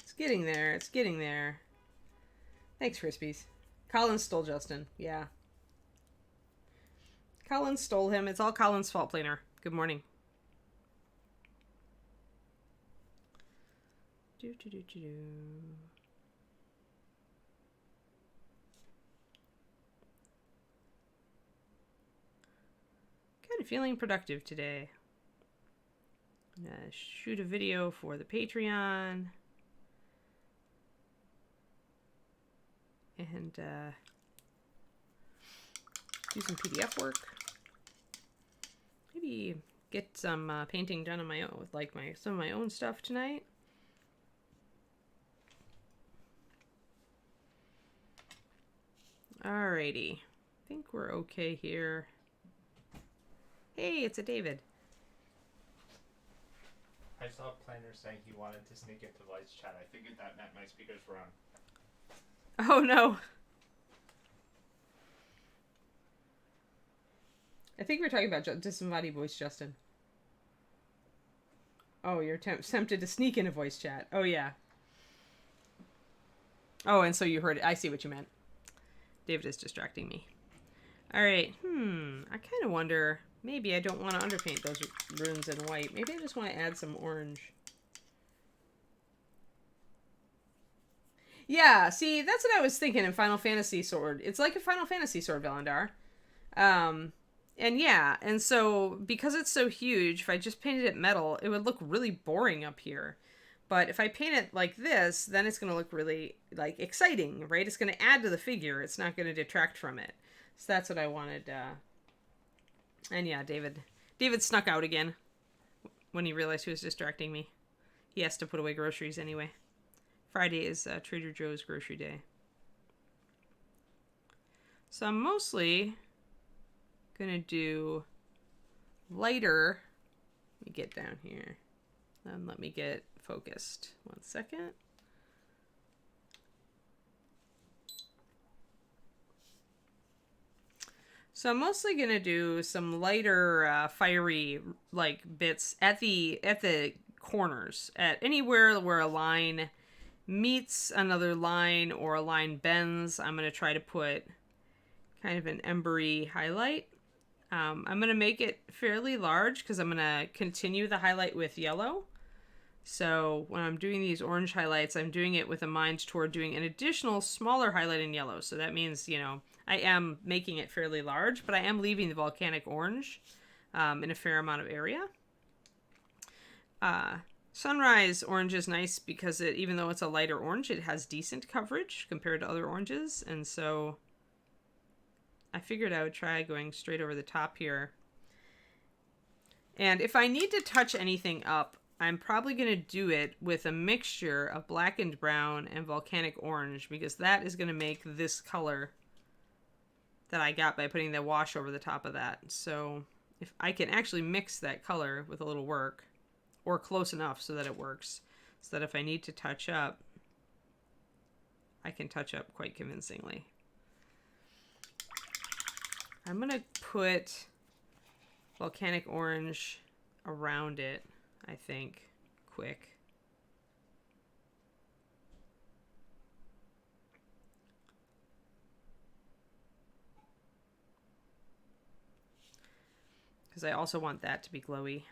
It's getting there. It's getting there. Thanks, Crispies. Collins stole Justin. Yeah. Collins stole him. It's all Collins' fault, Planer. Good morning. Kind of feeling productive today. I'm gonna shoot a video for the Patreon. And do some PDF work. Maybe get some painting done on my own with like some of my own stuff tonight. Alrighty. I think we're okay here. Hey, it's a David. I saw a Planner saying he wanted to sneak into voice chat. I figured that meant my speakers were on. Oh no. I think we're talking about disembodied voice, Justin. Oh, you're tempted to sneak into voice chat. Oh yeah. Oh, and so you heard it. I see what you meant. David is distracting me. Alright, I kind of wonder, maybe I don't want to underpaint those runes in white. Maybe I just want to add some orange. Yeah, see, that's what I was thinking in Final Fantasy Sword. It's like a Final Fantasy Sword, Valandar. And yeah, and so, because it's so huge, if I just painted it metal, it would look really boring up here. But if I paint it like this, then it's going to look really, like, exciting, right? It's going to add to the figure. It's not going to detract from it. So that's what I wanted. And yeah, David snuck out again when he realized he was distracting me. He has to put away groceries anyway. Friday is Trader Joe's grocery day. So I'm mostly going to do lighter. Let me get down here. Let me get focused. 1 second. So I'm mostly going to do some lighter, fiery, like, bits at the corners. At anywhere where a line meets another line or a line bends, I'm going to try to put kind of an embery highlight. I'm going to make it fairly large because I'm going to continue the highlight with yellow. So when I'm doing these orange highlights, I'm doing it with a mind toward doing an additional smaller highlight in yellow. So that means, you know, I am making it fairly large, but I am leaving the volcanic orange in a fair amount of area. Sunrise orange is nice because even though it's a lighter orange, it has decent coverage compared to other oranges. And so I figured I would try going straight over the top here. And if I need to touch anything up, I'm probably going to do it with a mixture of blackened brown and volcanic orange, because that is going to make this color that I got by putting the wash over the top of that. So if I can actually mix that color with a little work, or close enough so that it works, so that if I need to touch up, I can touch up quite convincingly. I'm going to put volcanic orange around it, I think, quick. Because I also want that to be glowy.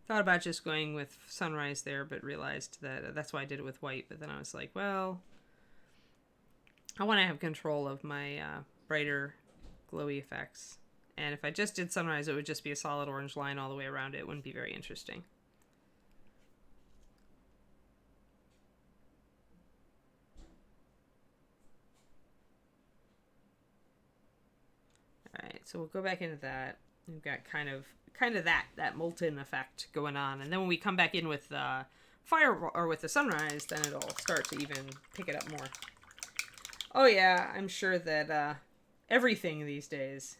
Thought about just going with sunrise there, but realized that that's why I did it with white. But then I was like, well, I want to have control of my brighter, glowy effects. And if I just did sunrise, it would just be a solid orange line all the way around it. It wouldn't be very interesting. Alright, so we'll go back into that. We've got kind of that molten effect going on. And then when we come back in with fire or with the sunrise, then it'll start to even pick it up more. Oh yeah, I'm sure that everything these days.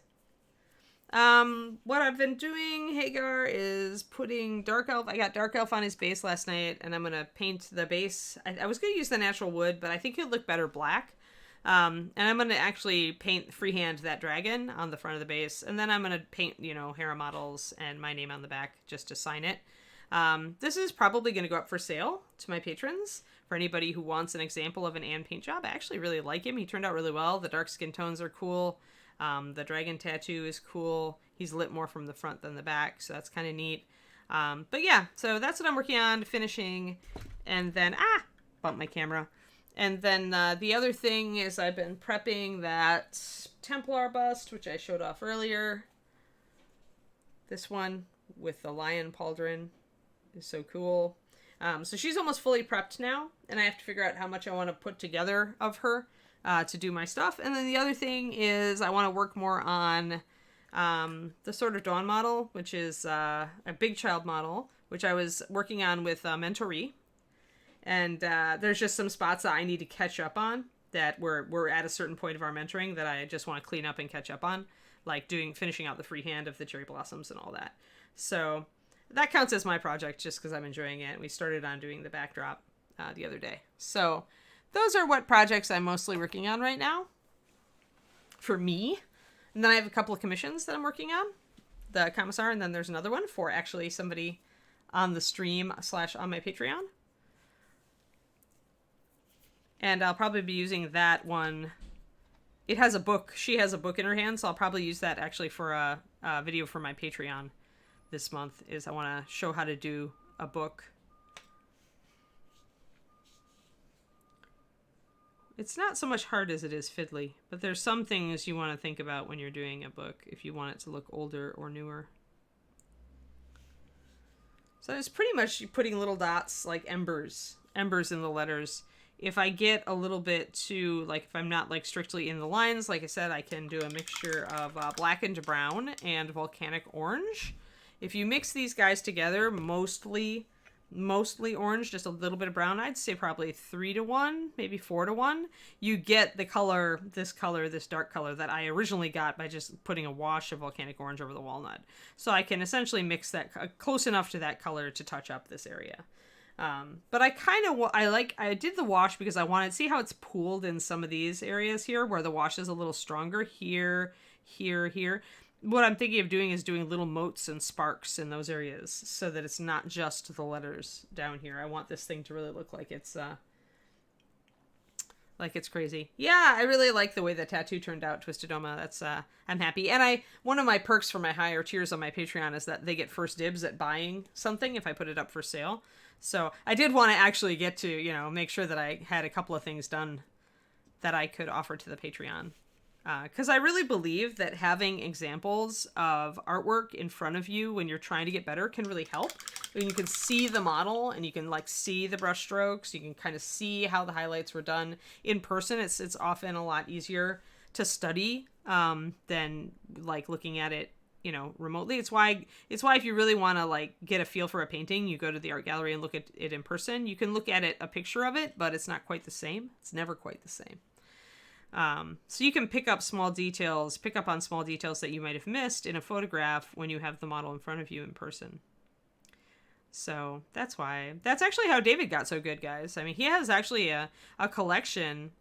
What I've been doing, Hagar, is putting Dark Elf. I got Dark Elf on his base last night, and I'm going to paint the base. I was going to use the natural wood, but I think it'll look better black. And I'm going to actually paint freehand that dragon on the front of the base. And then I'm going to paint, you know, Hera models and my name on the back just to sign it. This is probably going to go up for sale to my patrons. For anybody who wants an example of an Anne paint job. I actually really like him. He turned out really well. The dark skin tones are cool. The dragon tattoo is cool. He's lit more from the front than the back, so that's kind of neat. But yeah, so that's what I'm working on, finishing. And then, bumped my camera. And then the other thing is I've been prepping that Templar bust, which I showed off earlier. This one with the lion pauldron is so cool. So she's almost fully prepped now, and I have to figure out how much I want to put together of her to do my stuff. And then the other thing is I want to work more on the Sword of Dawn model, which is a big child model, which I was working on with Mentoree. And there's just some spots that I need to catch up on that we're at a certain point of our mentoring that I just want to clean up and catch up on, like finishing out the freehand of the cherry blossoms and all that. So that counts as my project just because I'm enjoying it. We started on doing the backdrop the other day. So those are what projects I'm mostly working on right now for me. And then I have a couple of commissions that I'm working on, the Commissar, and then there's another one for actually somebody on the stream / on my Patreon. And I'll probably be using that one. It has a book. She has a book in her hand, so I'll probably use that actually for a video for my Patreon this month. I want to show how to do a book. It's not so much hard as it is fiddly, but there's some things you want to think about when you're doing a book if you want it to look older or newer. So it's pretty much putting little dots like embers in the letters. If I get a little bit too, like, if I'm not, like, strictly in the lines, like I said, I can do a mixture of blackened brown and volcanic orange. If you mix these guys together, mostly orange, just a little bit of brown, I'd say probably 3-to-1, maybe 4-to-1. You get the color, this dark color that I originally got by just putting a wash of volcanic orange over the walnut. So I can essentially mix that close enough to that color to touch up this area. But I did the wash because I wanted to see how it's pooled in some of these areas here where the wash is a little stronger here. What I'm thinking of doing is doing little motes and sparks in those areas so that it's not just the letters down here. I want this thing to really look like it's crazy. Yeah, I really like the way the tattoo turned out, Twistedoma. That's I'm happy. And one of my perks for my higher tiers on my Patreon is that they get first dibs at buying something if I put it up for sale. So I did want to actually get to, make sure that I had a couple of things done that I could offer to the Patreon. Because I really believe that having examples of artwork in front of you when you're trying to get better can really help. When you can see the model and you can see the brush strokes, you can kind of see how the highlights were done in person. It's often a lot easier to study than looking at it remotely. It's why if you really want to get a feel for a painting, you go to the art gallery and look at it in person. You can look at a picture of it, but it's not quite the same. It's never quite the same. So you can pick up on small details that you might have missed in a photograph when you have the model in front of you in person. So that's actually how David got so good, guys. I mean, he has actually a collection.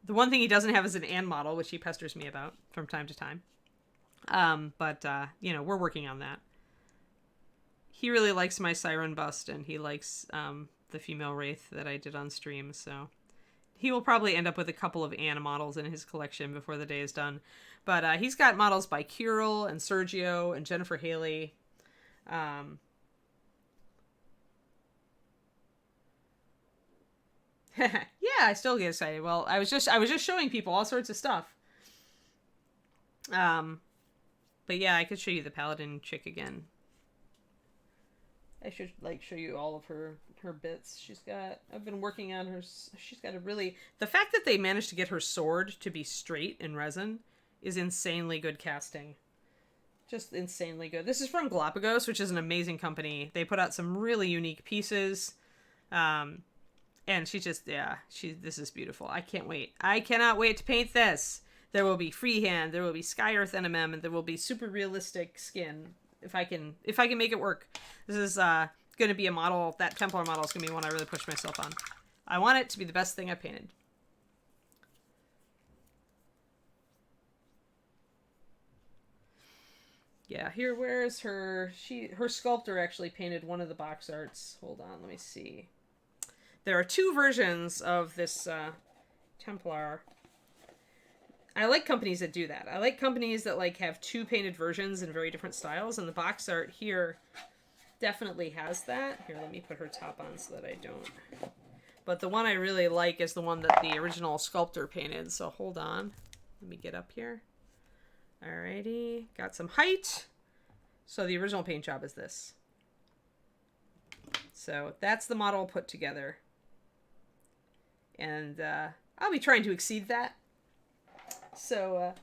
The one thing he doesn't have is an and model, which he pesters me about from time to time. But we're working on that. He really likes my Siren bust, and he likes the female wraith that I did on stream, so he will probably end up with a couple of Anna models in his collection before the day is done. But he's got models by Kirill and Sergio and Jennifer Haley. Yeah, I still get excited. Well, I was just showing people all sorts of stuff. But yeah, I could show you the Paladin chick again. I should show you all of her bits. I've been working on her. She's got the fact that they managed to get her sword to be straight in resin is insanely good casting. Just insanely good. This is from Galapagos, which is an amazing company. They put out some really unique pieces. And this is beautiful. I can't wait. I cannot wait to paint this. There will be freehand, there will be Sky Earth NMM, and there will be super realistic skin. If I can make it work. This is going to be a model. That Templar model is going to be one I really push myself on. I want it to be the best thing I've painted. Yeah, where's her? Her sculptor actually painted one of the box arts. Hold on, let me see. There are two versions of this Templar. I like companies that do that. I like companies that have two painted versions in very different styles, and the box art here definitely has that. Here, let me put her top on so that I don't. But the one I really like is the one that the original sculptor painted, so hold on. Let me get up here. Alrighty, got some height. So the original paint job is this. So that's the model put together. And I'll be trying to exceed that. So,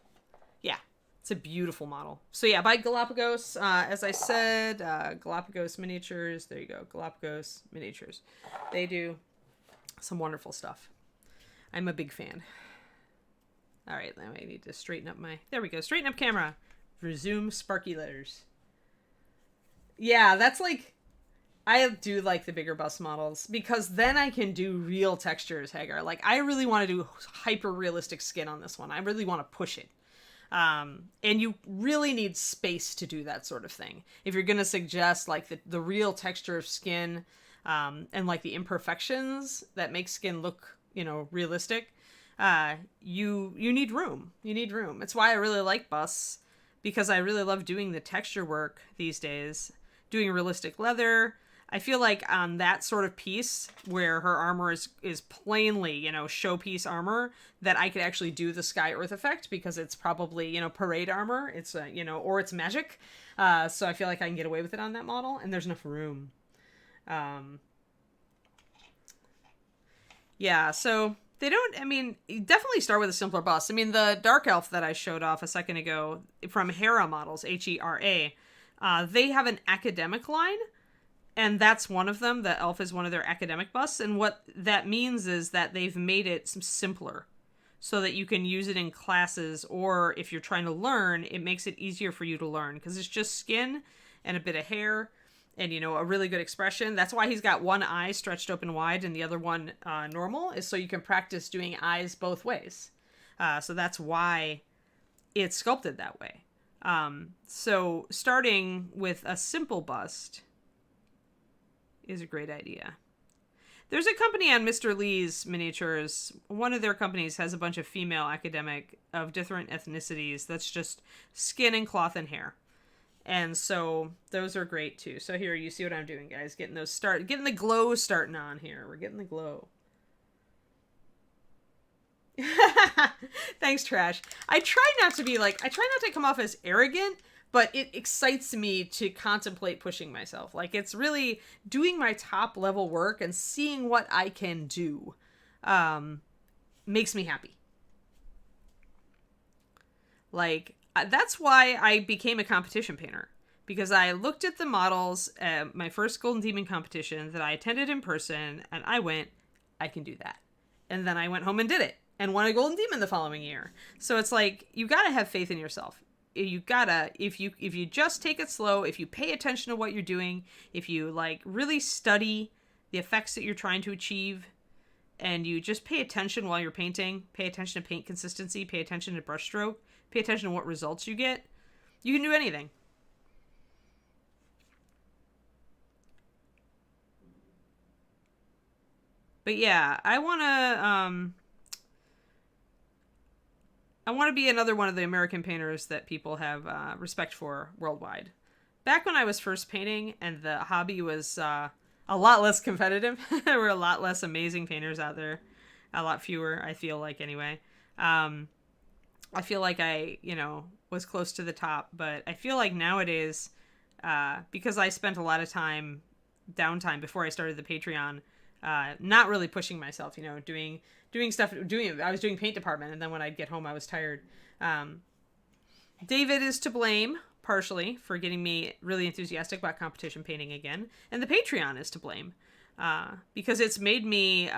yeah, it's a beautiful model. So, yeah, by Galapagos, as I said, Galapagos Miniatures. There you go, Galapagos Miniatures. They do some wonderful stuff. I'm a big fan. All right, now I need to straighten up there we go, straighten up camera. Resume sparky letters. Yeah, that's I do like the bigger bust models because then I can do real textures, Hagar. I really want to do hyper realistic skin on this one. I really want to push it. And you really need space to do that sort of thing. If you're going to suggest the real texture of skin, and the imperfections that make skin look, realistic, you need room. You need room. It's why I really like busts, because I really love doing the texture work these days, doing realistic leather. I feel like on that sort of piece where her armor is plainly, showpiece armor, that I could actually do the Sky Earth effect because it's probably, parade armor. It's, or it's magic. So I feel like I can get away with it on that model, and there's enough room. Yeah, so they don't, I mean, you definitely start with a simpler bust. I mean, the Dark Elf that I showed off a second ago from Hera Models, Hera, they have an academic line, and that's one of them. The elf is one of their academic busts, and what that means is that they've made it simpler so that you can use it in classes, or if you're trying to learn, it makes it easier for you to learn because it's just skin and a bit of hair and, you know, a really good expression. That's why he's got one eye stretched open wide and the other one normal, is so you can practice doing eyes both ways. So that's why it's sculpted that way. So starting with a simple bust is a great idea. There's a company on Mr. Lee's miniatures. One of their companies has a bunch of female academic of different ethnicities that's just skin and cloth and hair. And so those are great too. So here, you see what I'm doing, guys. Getting the glow starting on here. We're getting the glow. Thanks, Trash. I try not to come off as arrogant, but it excites me to contemplate pushing myself. Like, it's really doing my top level work and seeing what I can do makes me happy. Like, that's why I became a competition painter. Because I looked at the models at my first Golden Demon competition that I attended in person, and I went, I can do that. And then I went home and did it, and won a Golden Demon the following year. So it's like, you gotta have faith in yourself. You gotta, if you just take it slow, if you pay attention to what you're doing, if you like really study the effects that you're trying to achieve, and you just pay attention while you're painting, pay attention to paint consistency, pay attention to brushstroke, pay attention to what results you get, you can do anything. But yeah, I want to be another one of the American painters that people have respect for worldwide. Back when I was first painting and the hobby was a lot less competitive, there were a lot less amazing painters out there. A lot fewer, I feel like, anyway. I feel like I, was close to the top, but I feel like nowadays, because I spent a lot of downtime before I started the Patreon, not really pushing myself, doing stuff, I was doing paint department, and then when I'd get home, I was tired. David is to blame, partially, for getting me really enthusiastic about competition painting again, and the Patreon is to blame, because it's made me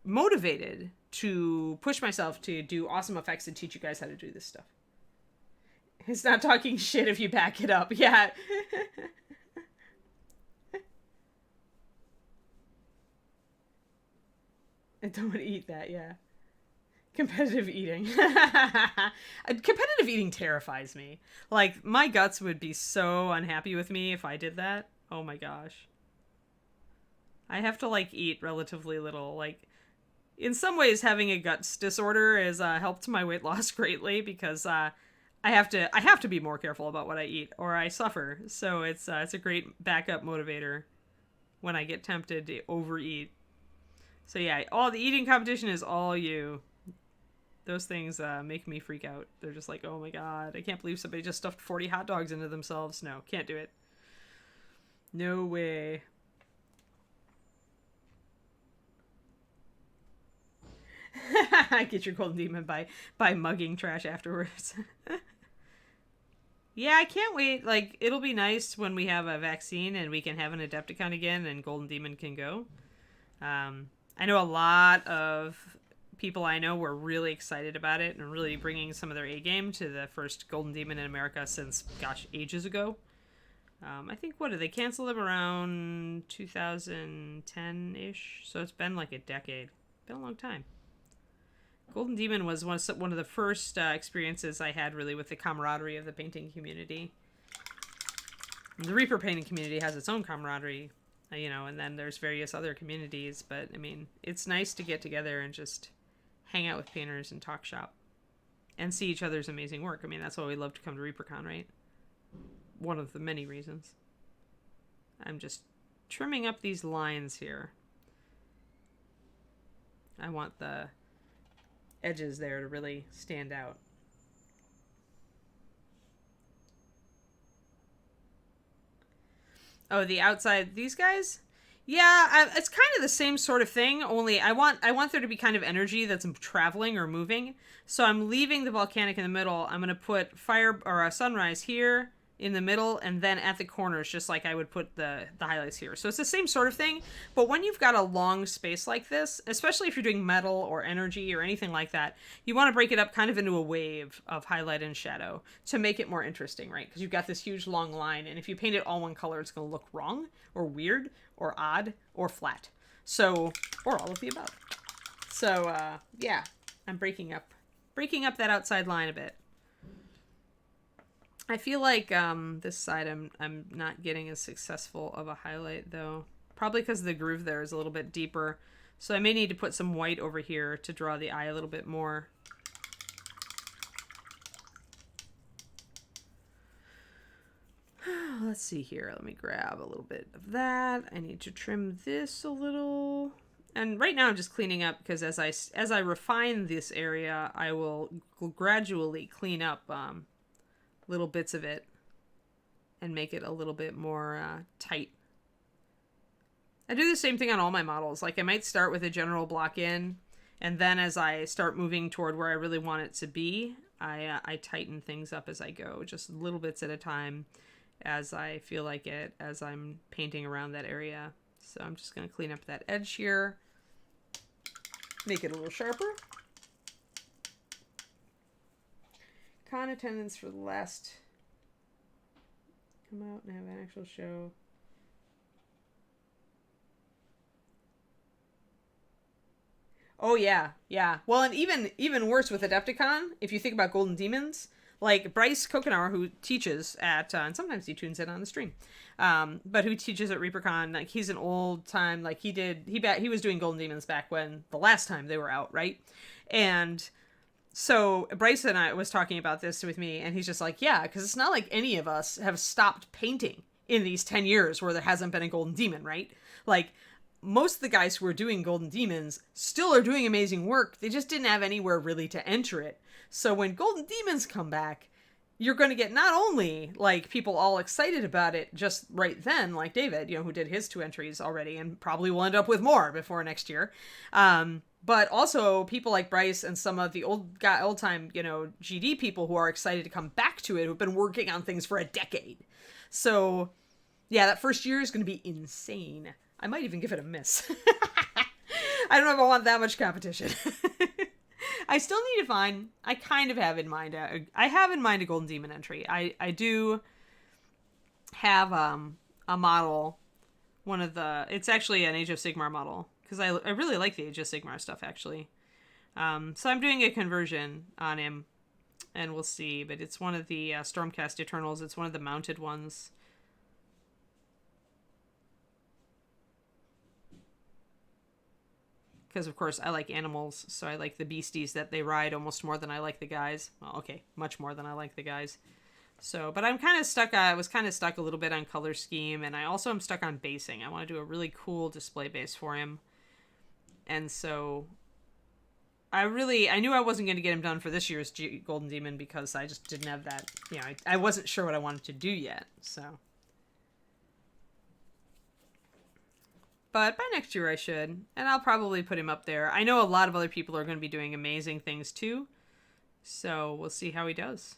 motivated to push myself to do awesome effects and teach you guys how to do this stuff. It's not talking shit if you back it up. Yeah. I don't want to eat that, yeah. Competitive eating. Competitive eating terrifies me. Like, my guts would be so unhappy with me if I did that. Oh my gosh. I have to, eat relatively little. In some ways, having a guts disorder has helped my weight loss greatly, because I have to be more careful about what I eat, or I suffer. So it's a great backup motivator when I get tempted to overeat. So yeah, all the eating competition is all you. Those things make me freak out. They're just like, oh my god, I can't believe somebody just stuffed 40 hot dogs into themselves. No, can't do it. No way. Get your Golden Demon by mugging Trash afterwards. Yeah, I can't wait. It'll be nice when we have a vaccine and we can have an Adepticon again and Golden Demon can go. I know a lot of people I know were really excited about it and really bringing some of their A game to the first Golden Demon in America since, ages ago. I think, did they cancel them around 2010-ish? So it's been like a decade. Been a long time. Golden Demon was one of the first experiences I had really with the camaraderie of the painting community. The Reaper painting community has its own camaraderie, and then there's various other communities, but I mean, it's nice to get together and just hang out with painters and talk shop and see each other's amazing work. I mean, that's why we love to come to ReaperCon, right? One of the many reasons. I'm just trimming up these lines here. I want the edges there to really stand out. Oh, the outside, these guys? Yeah, it's kind of the same sort of thing, only I want there to be kind of energy that's traveling or moving. So I'm leaving the volcanic in the middle. I'm going to put fire or a sunrise here in the middle, and then at the corners, just like I would put the highlights here. So it's the same sort of thing, but when you've got a long space like this, especially if you're doing metal or energy or anything like that, you want to break it up kind of into a wave of highlight and shadow to make it more interesting, right? Because you've got this huge long line, and if you paint it all one color, it's going to look wrong or weird or odd or flat. So, or all of the above. So, yeah, I'm breaking up that outside line a bit. I feel like this side I'm not getting as successful of a highlight though. Probably because the groove there is a little bit deeper. So I may need to put some white over here to draw the eye a little bit more. Let's see here. Let me grab a little bit of that. I need to trim this a little. And right now I'm just cleaning up because as I refine this area, I will gradually clean up little bits of it and make it a little bit more tight. I do the same thing on all my models. Like I might start with a general block in, and then as I start moving toward where I really want it to be, I tighten things up as I go, just little bits at a time as I feel like it, as I'm painting around that area. So I'm just going to clean up that edge here, make it a little sharper. Con attendance for the last come out and have an actual show. Oh yeah. Well, and even worse with Adepticon, if you think about Golden Demons, like Bryce Kokenar, who teaches at and sometimes he tunes in on the stream, but who teaches at ReaperCon, like he's an old time, like he was doing Golden Demons back when the last time they were out, right? And so Bryce and I was talking about this with me, and he's just like, yeah, because it's not like any of us have stopped painting in these 10 years where there hasn't been a Golden Demon, right? Like, most of the guys who are doing Golden Demons still are doing amazing work. They just didn't have anywhere really to enter it. So when Golden Demons come back, you're going to get not only, like, people all excited about it just right then, like David, who did his 2 entries already and probably will end up with more before next year. But also people like Bryce and some of the old time, GD people who are excited to come back to it, who've been working on things for a decade. So, yeah, that first year is going to be insane. I might even give it a miss. I don't know if I want that much competition. I still need to find, I kind of have in mind, I have in mind a Golden Demon entry. I do have a model, it's actually an Age of Sigmar model. Because I really like the Age of Sigmar stuff, actually. So I'm doing a conversion on him, and we'll see. But it's one of the Stormcast Eternals. It's one of the mounted ones. Because, of course, I like animals, so I like the beasties that they ride almost more than I like the guys. Well, okay, much more than I like the guys. So, but I'm kind of stuck, I was kind of stuck a little bit on color scheme, and I also am stuck on basing. I want to do a really cool display base for him. And so I knew I wasn't going to get him done for this year's Golden Demon because I just didn't have that, I wasn't sure what I wanted to do yet, so. But by next year I should, and I'll probably put him up there. I know a lot of other people are going to be doing amazing things too, so we'll see how he does.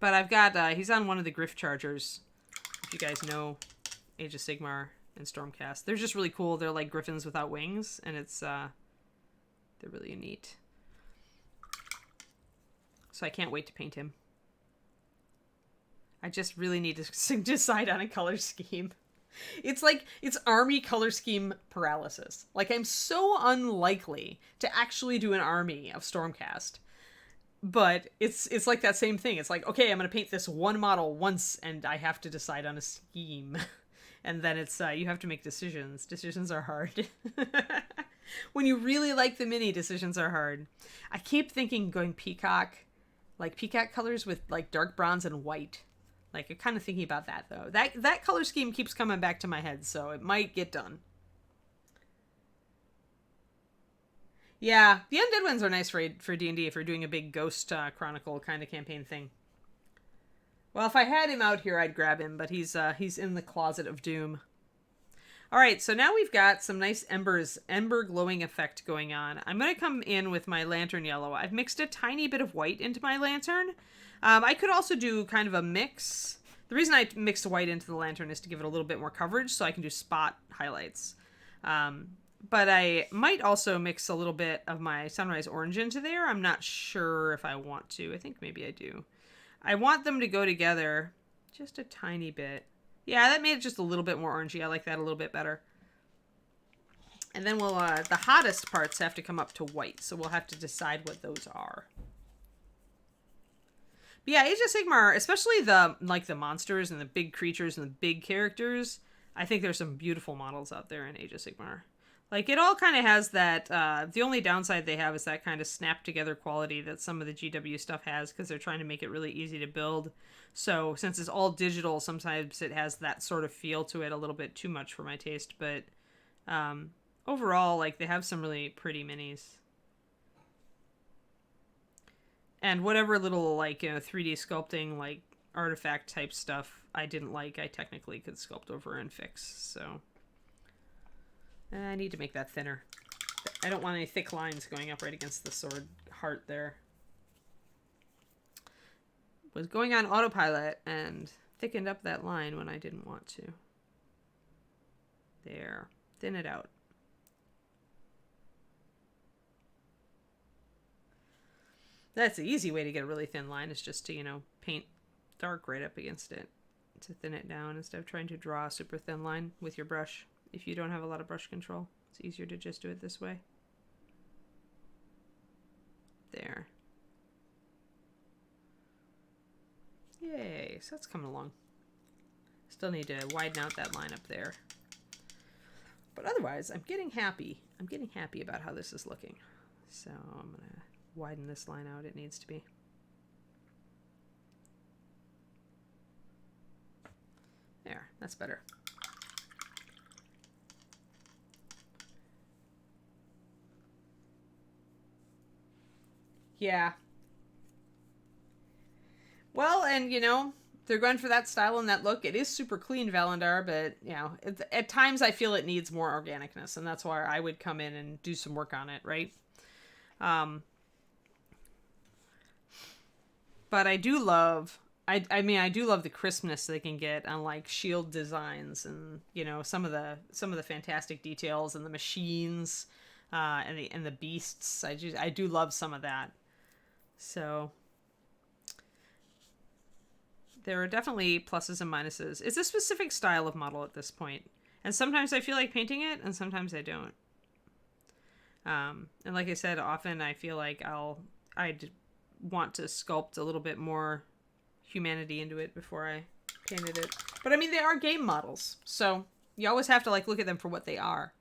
But I've got, he's on one of the Griff Chargers, if you guys know Age of Sigmar and Stormcast. They're just really cool. They're like griffins without wings, and it's they're really neat. So I can't wait to paint him. I just really need to decide on a color scheme. It's like, it's army color scheme paralysis. Like, I'm so unlikely to actually do an army of Stormcast. But it's like that same thing. It's like, okay, I'm going to paint this one model once, and I have to decide on a scheme. And then it's, you have to make decisions. Decisions are hard. When you really like the mini, decisions are hard. I keep thinking going peacock, like peacock colors with like dark bronze and white. Like, I'm kind of thinking about that, though. That color scheme keeps coming back to my head, so it might get done. Yeah, the Undead ones are nice for D&D if you're doing a big Ghost Chronicle kind of campaign thing. Well, if I had him out here, I'd grab him, but he's in the Closet of Doom. All right, so now we've got some nice ember glowing effect going on. I'm going to come in with my lantern yellow. I've mixed a tiny bit of white into my lantern. I could also do kind of a mix. The reason I mixed white into the lantern is to give it a little bit more coverage so I can do spot highlights. But I might also mix a little bit of my sunrise orange into there. I'm not sure if I want to. I think maybe I do. I want them to go together just a tiny bit. Yeah, that made it just a little bit more orangey. I like that a little bit better. And then we'll, the hottest parts have to come up to white, so we'll have to decide what those are. But yeah, Age of Sigmar, especially the monsters and the big creatures and the big characters, I think there's some beautiful models out there in Age of Sigmar. Like, it all kind of has that, the only downside they have is that kind of snap-together quality that some of the GW stuff has, because they're trying to make it really easy to build. So, since it's all digital, sometimes it has that sort of feel to it, a little bit too much for my taste. But, overall, like, they have some really pretty minis. And whatever little, like, 3D sculpting, like, artifact type stuff I didn't like, I technically could sculpt over and fix, so... I need to make that thinner. I don't want any thick lines going up right against the sword heart there. Was going on autopilot and thickened up that line when I didn't want to. There. Thin it out. That's the easy way to get a really thin line, is just to, paint dark right up against it to thin it down instead of trying to draw a super thin line with your brush. If you don't have a lot of brush control, it's easier to just do it this way. There. Yay, so that's coming along. Still need to widen out that line up there. But otherwise, I'm getting happy. I'm getting happy about how this is looking. So I'm going to widen this line out. It needs to be. There, that's better. Yeah. Well, and, they're going for that style and that look. It is super clean, Valandar, but, at times I feel it needs more organicness, and that's why I would come in and do some work on it, right? But I do love... I do love the crispness they can get on, like, shield designs and, some of the fantastic details and the machines, and the beasts. I do love some of that. So there are definitely pluses and minuses. It's a specific style of model at this point. And sometimes I feel like painting it, and sometimes I don't. And like I said, often I feel like I'd want to sculpt a little bit more humanity into it before I painted it. But I mean, they are game models, so you always have to, like, look at them for what they are.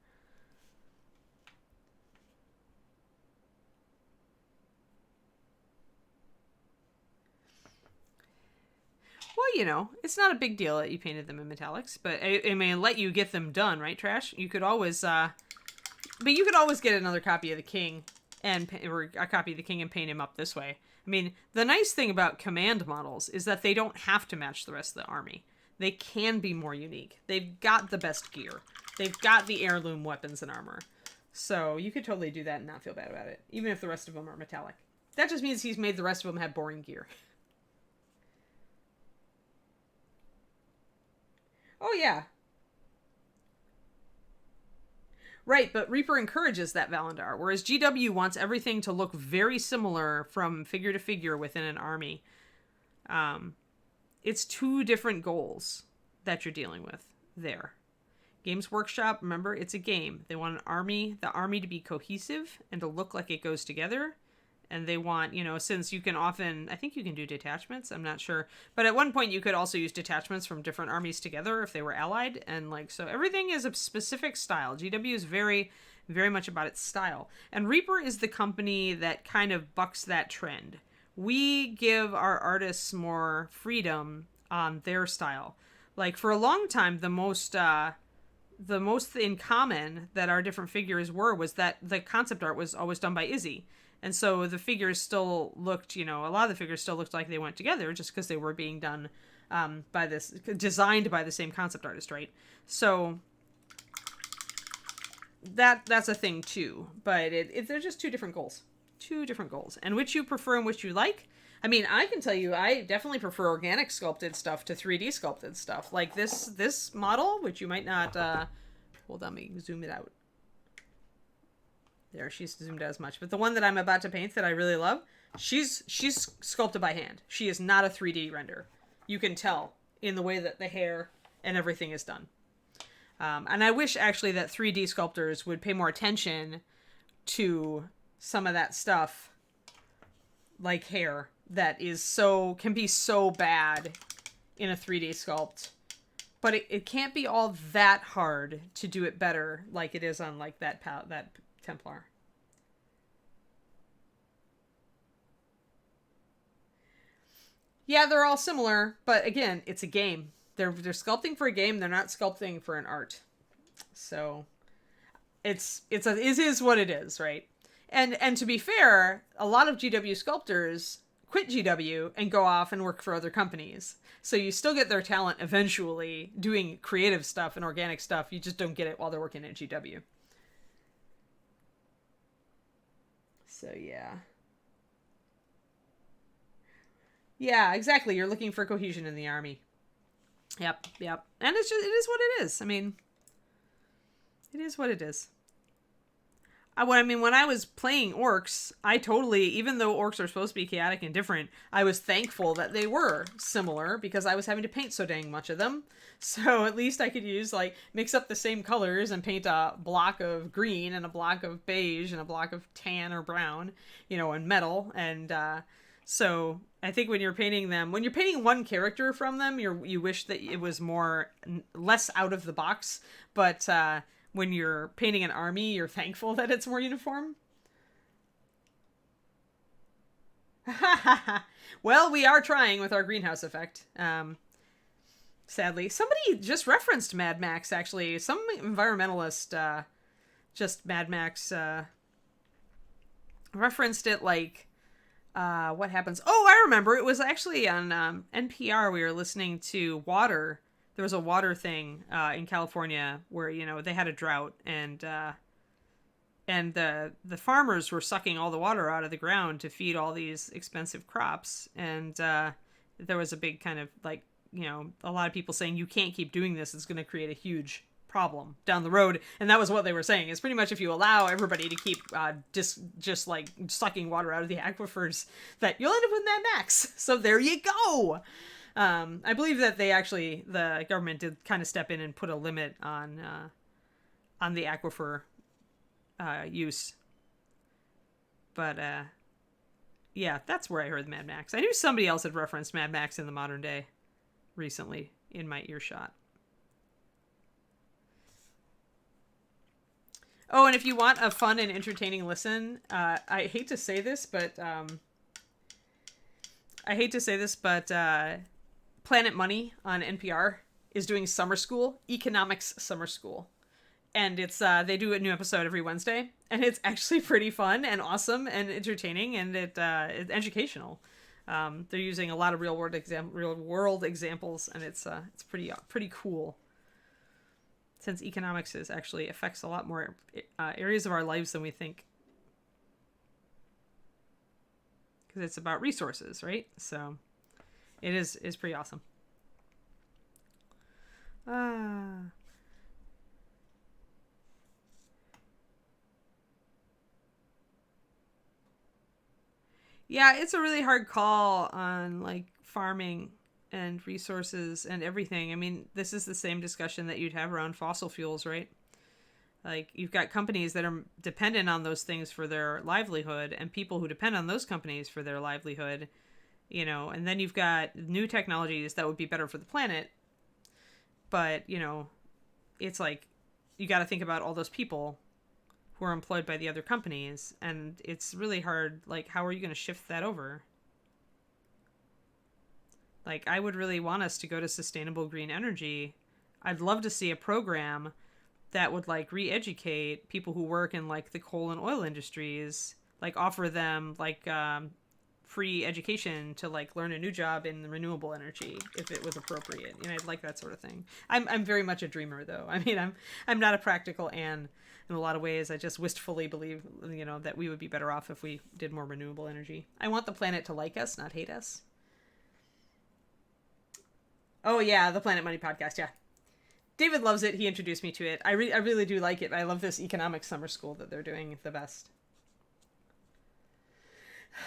Well, it's not a big deal that you painted them in metallics, but I mean, let you get them done, right, Trash? You could always, but you could always get another copy of the king or a copy of the king and paint him up this way. I mean, the nice thing about command models is that they don't have to match the rest of the army. They can be more unique. They've got the best gear. They've got the heirloom weapons and armor. So you could totally do that and not feel bad about it, even if the rest of them are metallic. That just means he's made the rest of them have boring gear. Oh, yeah. Right, but Reaper encourages that, Valandar, whereas GW wants everything to look very similar from figure to figure within an army. It's two different goals that you're dealing with there. Games Workshop, remember, it's a game. They want the army to be cohesive and to look like it goes together. And they want, since you can often, I think you can do detachments, I'm not sure. But at one point you could also use detachments from different armies together if they were allied. And so everything is a specific style. GW is very, very much about its style. And Reaper is the company that kind of bucks that trend. We give our artists more freedom on their style. Like, for a long time, the most in common that our different figures was that the concept art was always done by Izzy. And so the figures still looked, a lot of the figures still looked like they went together just because they were being done designed by the same concept artist, right? So that's a thing too. But they're just two different goals. Two different goals. And which you prefer and which you like. I mean, I can tell you, I definitely prefer organic sculpted stuff to 3D sculpted stuff. Like this model, which you might not, hold on, let me zoom it out. There, she's zoomed out as much. But the one that I'm about to paint that I really love, she's sculpted by hand. She is not a 3D render. You can tell in the way that the hair and everything is done. And I wish actually that 3D sculptors would pay more attention to some of that stuff, like hair, that can be so bad in a 3D sculpt. But it can't be all that hard to do it better like it is on like that Templar. Yeah, they're all similar, but again, it's a game. They're sculpting for a game. They're not sculpting for an art. So it is what it is, right? And to be fair, a lot of GW sculptors quit GW and go off and work for other companies. So you still get their talent eventually doing creative stuff and organic stuff. You just don't get it while they're working at GW. So yeah. Yeah, exactly. You're looking for cohesion in the army. Yep. And it is what it is. I mean, it is what it is. When I was playing orcs, I totally, even though orcs are supposed to be chaotic and different, I was thankful that they were similar because I was having to paint so dang much of them. So at least I could mix up the same colors and paint a block of green and a block of beige and a block of tan or brown, and metal. And so I think when you're painting one character from them, you wish that it was less out of the box. But when you're painting an army, you're thankful that it's more uniform. Well, we are trying with our greenhouse effect. Sadly, somebody just referenced Mad Max, actually. Some environmentalist just Mad Max referenced it like, what happens? Oh, I remember. It was actually on NPR. We were listening to water. There was a water thing in California where, they had a drought and the farmers were sucking all the water out of the ground to feed all these expensive crops. And there was a big kind of a lot of people saying, you can't keep doing this. It's going to create a huge problem down the road. And that was what they were saying. It's pretty much if you allow everybody to keep just like sucking water out of the aquifers, that you'll end up with Mad Max. So there you go. I believe that the government did kind of step in and put a limit on the aquifer use. But yeah, that's where I heard Mad Max. I knew somebody else had referenced Mad Max in the modern day recently in my earshot. Oh, and if you want a fun and entertaining listen, I hate to say this, but Planet Money on NPR is doing economics summer school. And it's they do a new episode every Wednesday, and it's actually pretty fun and awesome and entertaining, and it's educational. They're using a lot of real world examples, and it's pretty cool. Since economics actually affects a lot more areas of our lives than we think. Because it's about resources, right? So it is pretty awesome. Yeah, it's a really hard call on farming and resources and everything. I mean, this is the same discussion that you'd have around fossil fuels, right? You've got companies that are dependent on those things for their livelihood and people who depend on those companies for their livelihood, and then you've got new technologies that would be better for the planet. But, it's you got to think about all those people who are employed by the other companies, and it's really hard. How are you going to shift that over? I would really want us to go to sustainable green energy. I'd love to see a program that would re-educate people who work in the coal and oil industries, offer them free education to like learn a new job in renewable energy if it was appropriate. You know, I'd like that sort of thing. I'm very much a dreamer though. I mean, I'm not a practical Anne in a lot of ways. I just wistfully believe, you know, that we would be better off if we did more renewable energy. I want the planet to like us, not hate us. Oh yeah, the Planet Money podcast. Yeah. David loves it. He introduced me to it. I really do like it. I love this economics summer school that they're doing the best.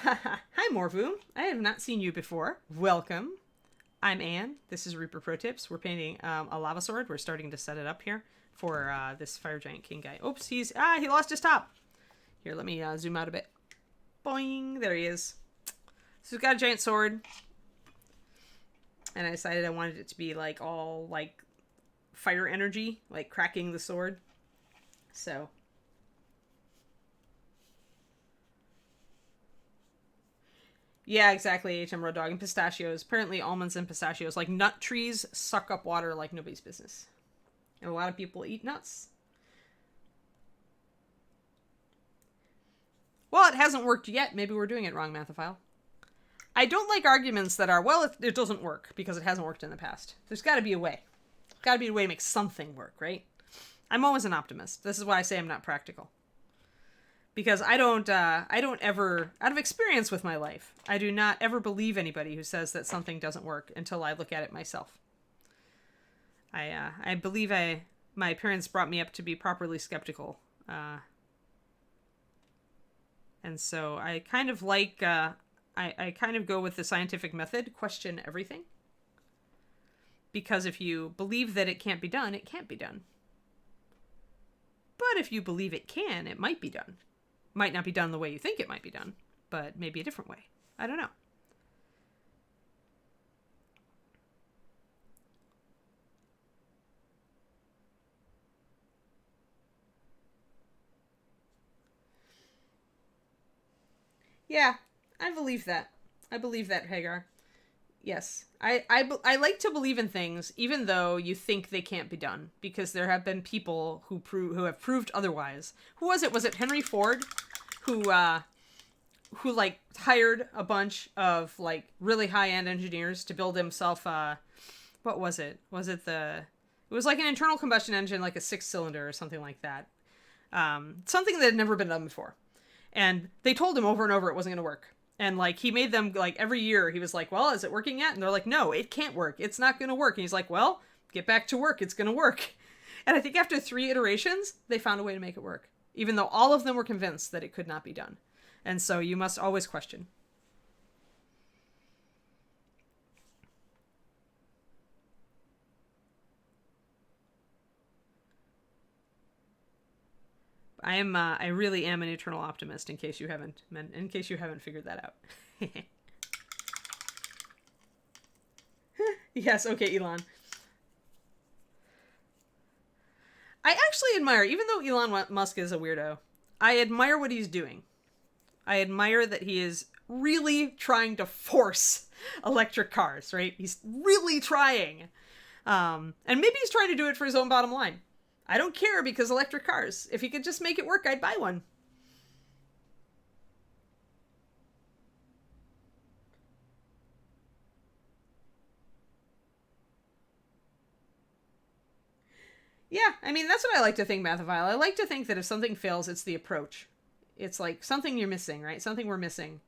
Hi, Morvu. I have not seen you before. Welcome. I'm Anne. This is Reaper Pro Tips. We're painting a lava sword. We're starting to set it up here for this Fire Giant King guy. Oops, he lost his top. Here, let me zoom out a bit. Boing. There he is. So he's got a giant sword. And I decided I wanted it to be like all like fire energy, like cracking the sword. So yeah, exactly. HM Road Dog. And pistachios. Apparently almonds and pistachios, like nut trees, suck up water like nobody's business. And a lot of people eat nuts. Well, it hasn't worked yet. Maybe we're doing it wrong, Mathophile. I don't like arguments that are, well, it doesn't work because it hasn't worked in the past. There's got to be a way. Got to be a way to make something work, right? I'm always an optimist. This is why I say I'm not practical. Because I don't ever, out of experience with my life, I do not ever believe anybody who says that something doesn't work until I look at it myself. I believe my parents brought me up to be properly skeptical. And so I kind of like, I kind of go with the scientific method, question everything. Because if you believe that it can't be done, it can't be done. But if you believe it can, it might be done. Might not be done the way you think it might be done, but maybe a different way. I don't know. Yeah, I believe that. I believe that, Hagar. Yes. I like to believe in things, even though you think they can't be done, because there have been people who have proved otherwise. Who was it? Was it Henry Ford, who like hired a bunch of like really high-end engineers to build himself what was it? It was like an internal combustion engine, like a 6-cylinder or something like that. Something that had never been done before. And they told him over and over it wasn't going to work. And, like, he made them, like, every year, he was like, well, is it working yet? And they're like, no, it can't work. It's not going to work. And he's like, well, get back to work. It's going to work. And I think after 3 iterations, they found a way to make it work. Even though all of them were convinced that it could not be done. And so you must always question. I really am an eternal optimist, in case you haven't figured that out. Yes, okay, Elon. I actually admire, even though Elon Musk is a weirdo, I admire what he's doing. I admire that he is really trying to force electric cars, right? He's really trying. And maybe he's trying to do it for his own bottom line. I don't care, because electric cars. If he could just make it work, I'd buy one. Yeah, I mean, that's what I like to think, Mathophile. I like to think that if something fails, it's the approach. It's like something you're missing, right? Something we're missing.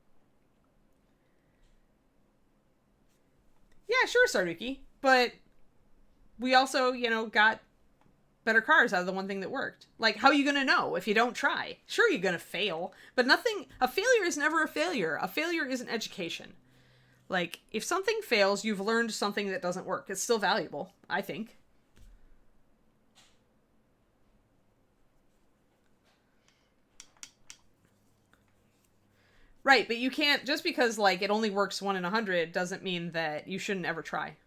Yeah, sure, Sarduki. But we also, got better cars out of the one thing that worked. Like, how are you going to know if you don't try? Sure, you're going to fail, but a failure is never a failure. A failure is an education. Like, if something fails, you've learned something that doesn't work. It's still valuable, I think. Right, but you can't, just because, like, it only works 1 in 100 doesn't mean that you shouldn't ever try.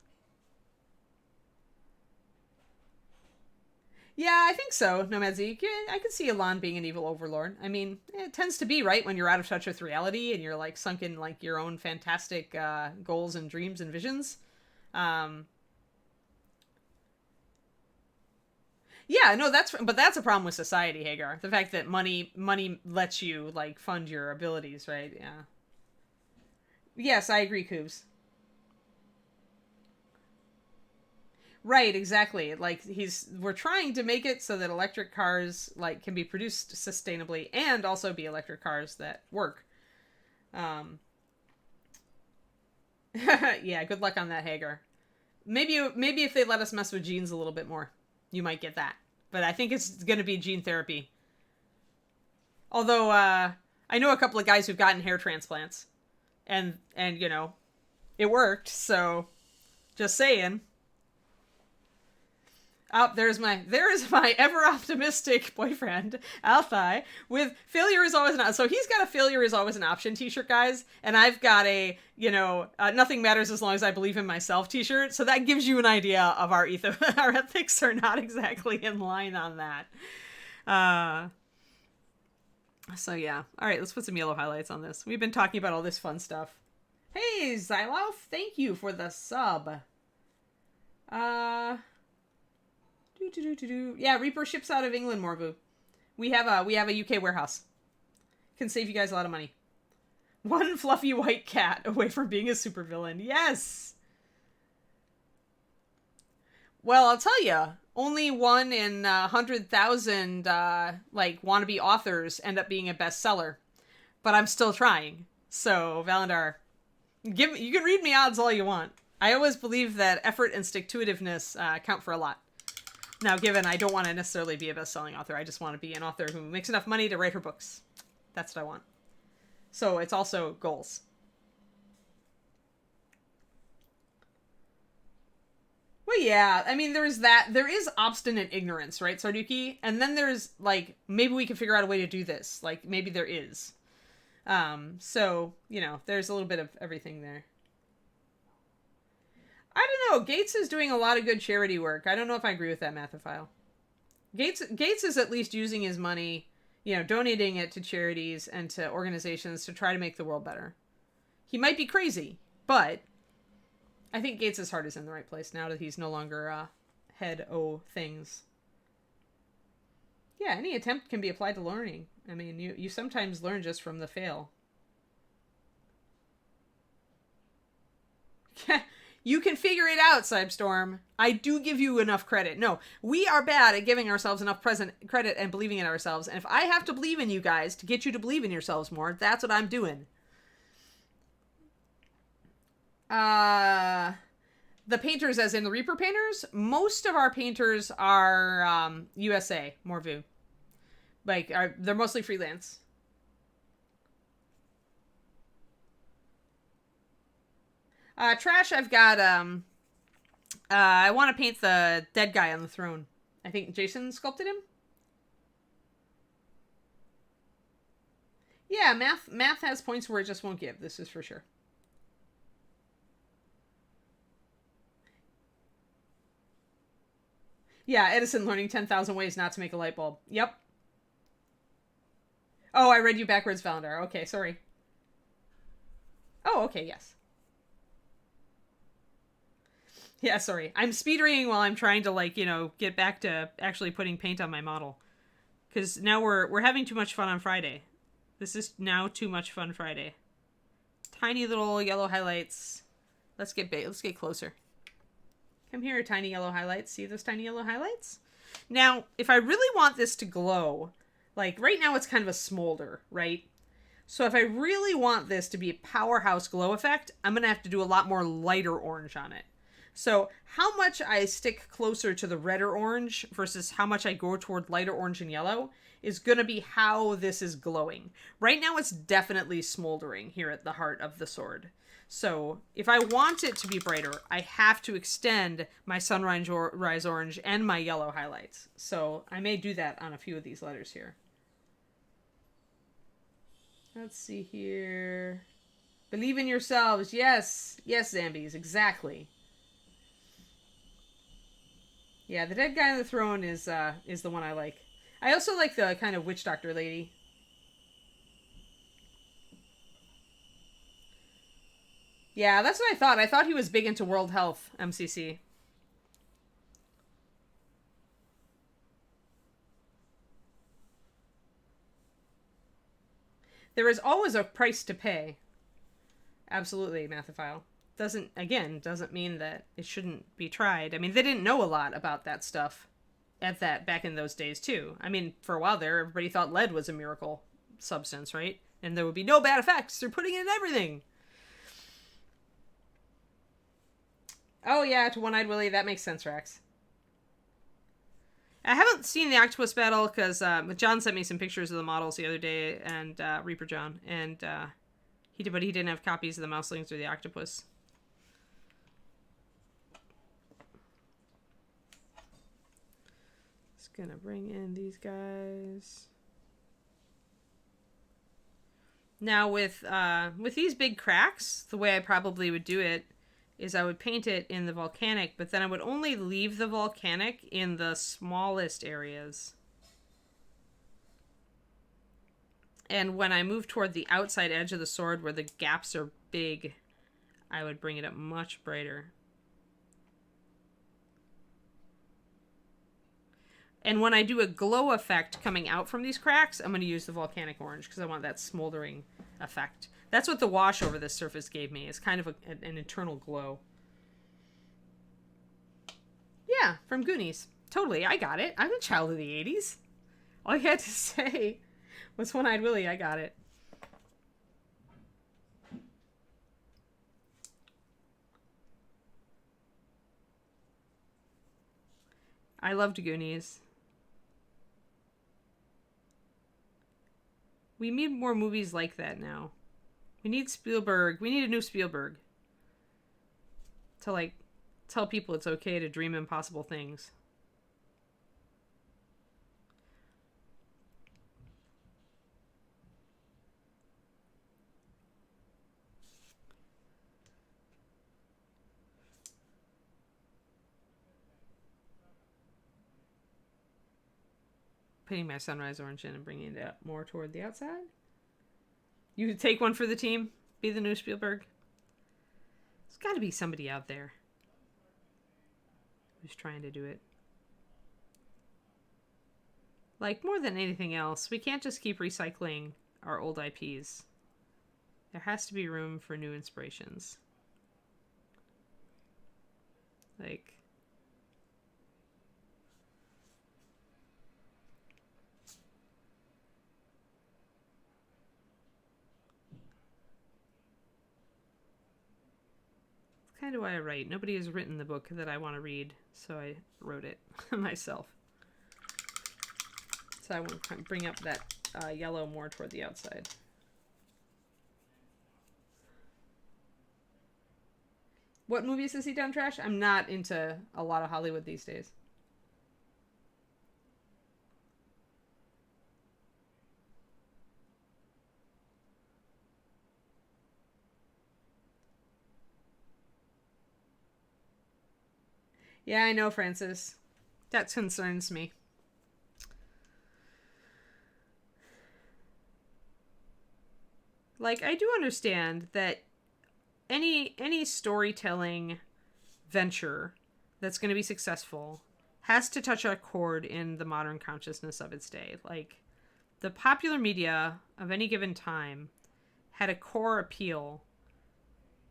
Yeah, I think so, Nomad Zeke. Yeah, I could see Elon being an evil overlord. I mean, it tends to be, right, when you're out of touch with reality and you're, like, sunk in, like, your own fantastic goals and dreams and visions. Yeah, no, that's a problem with society, Hagar. The fact that money lets you, like, fund your abilities, right? Yeah. Yes, I agree, Coobs. Right, exactly. Like we're trying to make it so that electric cars like can be produced sustainably and also be electric cars that work. Um, yeah, good luck on that, Hager. Maybe if they let us mess with genes a little bit more, you might get that. But I think it's going to be gene therapy. Although I know a couple of guys who've gotten hair transplants, and you know, it worked. So just saying. Oh, there is my ever optimistic boyfriend, Althai, with failure is always an so he's got a failure is always an option t-shirt, guys, and I've got a, you know, nothing matters as long as I believe in myself t-shirt, so that gives you an idea of our our ethics are not exactly in line on that. So yeah. All right, let's put some yellow highlights on this. We've been talking about all this fun stuff. Hey, Xylof, thank you for the sub. Yeah, Reaper ships out of England, Morvu. We have a UK warehouse. Can save you guys a lot of money. One fluffy white cat away from being a supervillain. Yes! Well, I'll tell you, only 1 in 100,000 like wannabe authors end up being a bestseller. But I'm still trying. So, Valandar, you can read me odds all you want. I always believe that effort and stick-to-itiveness count for a lot. Now, given I don't want to necessarily be a best-selling author, I just want to be an author who makes enough money to write her books. That's what I want. So it's also goals. Well, yeah, I mean, there is obstinate ignorance, right, Sarduki? And then there's, like, maybe we can figure out a way to do this. Like, maybe there is. So, you know, there's a little bit of everything there. I don't know. Gates is doing a lot of good charity work. I don't know if I agree with that, Mathophile. Gates is at least using his money, you know, donating it to charities and to organizations to try to make the world better. He might be crazy, but I think Gates' heart is in the right place now that he's no longer head o things. Yeah, any attempt can be applied to learning. I mean, you sometimes learn just from the fail. You can figure it out, Cybestorm. I do give you enough credit. No, we are bad at giving ourselves enough credit and believing in ourselves. And if I have to believe in you guys to get you to believe in yourselves more, that's what I'm doing. The painters, as in the Reaper painters, most of our painters are USA, Morvu. Like, they're mostly freelance. Trash, I've got, I want to paint the dead guy on the throne. I think Jason sculpted him. Yeah, math has points where it just won't give. This is for sure. Yeah, Edison learning 10,000 ways not to make a light bulb. Yep. Oh, I read you backwards, Valandar. Okay, sorry. Oh, okay, yes. Yeah, sorry. I'm speed reading while I'm trying to, like, you know, get back to actually putting paint on my model. Because now we're having too much fun on Friday. This is now too much fun Friday. Tiny little yellow highlights. Let's get closer. Come here, tiny yellow highlights. See those tiny yellow highlights? Now, if I really want this to glow, like, right now it's kind of a smolder, right? So if I really want this to be a powerhouse glow effect, I'm going to have to do a lot more lighter orange on it. So how much I stick closer to the redder orange versus how much I go toward lighter orange and yellow is going to be how this is glowing. Right now it's definitely smoldering here at the heart of the sword. So if I want it to be brighter, I have to extend my sunrise orange and my yellow highlights. So I may do that on a few of these letters here. Let's see here. Believe in yourselves. Yes. Yes, Zambies. Exactly. Yeah, the dead guy on the throne is the one I like. I also like the kind of witch doctor lady. Yeah, that's what I thought. I thought he was big into World Health, MCC. There is always a price to pay. Absolutely, Mathophile. Doesn't mean that it shouldn't be tried. I mean, they didn't know a lot about that stuff back in those days too. I mean, for a while there, everybody thought lead was a miracle substance, right? And there would be no bad effects. They're putting it in everything. Oh yeah, to One-Eyed Willie, that makes sense, Rex. I haven't seen the octopus battle because John sent me some pictures of the models the other day, and Reaper John, and he didn't have copies of the mouselings or the octopus. Just gonna bring in these guys. Now with these big cracks, the way I probably would do it is I would paint it in the volcanic, but then I would only leave the volcanic in the smallest areas. And when I move toward the outside edge of the sword where the gaps are big, I would bring it up much brighter. And when I do a glow effect coming out from these cracks, I'm going to use the volcanic orange because I want that smoldering effect. That's what the wash over this surface gave me. It's kind of an internal glow. Yeah, from Goonies. Totally, I got it. I'm a child of the 80s. All you had to say was One-Eyed Willie. I got it. I loved Goonies. We need more movies like that now. We need Spielberg. We need a new Spielberg. To, like, tell people it's okay to dream impossible things. Putting my sunrise orange in and bringing it up more toward the outside. You take one for the team. Be the new Spielberg. There's got to be somebody out there who's trying to do it. Like, more than anything else, we can't just keep recycling our old IPs. There has to be room for new inspirations. Like... kind of why I write. Nobody has written the book that I want to read, so I wrote it myself. So I want to bring up that yellow more toward the outside. What movies has he done, Trash? I'm not into a lot of Hollywood these days. Yeah, I know, Francis. That concerns me. Like, I do understand that any storytelling venture that's going to be successful has to touch a chord in the modern consciousness of its day. Like, the popular media of any given time had a core appeal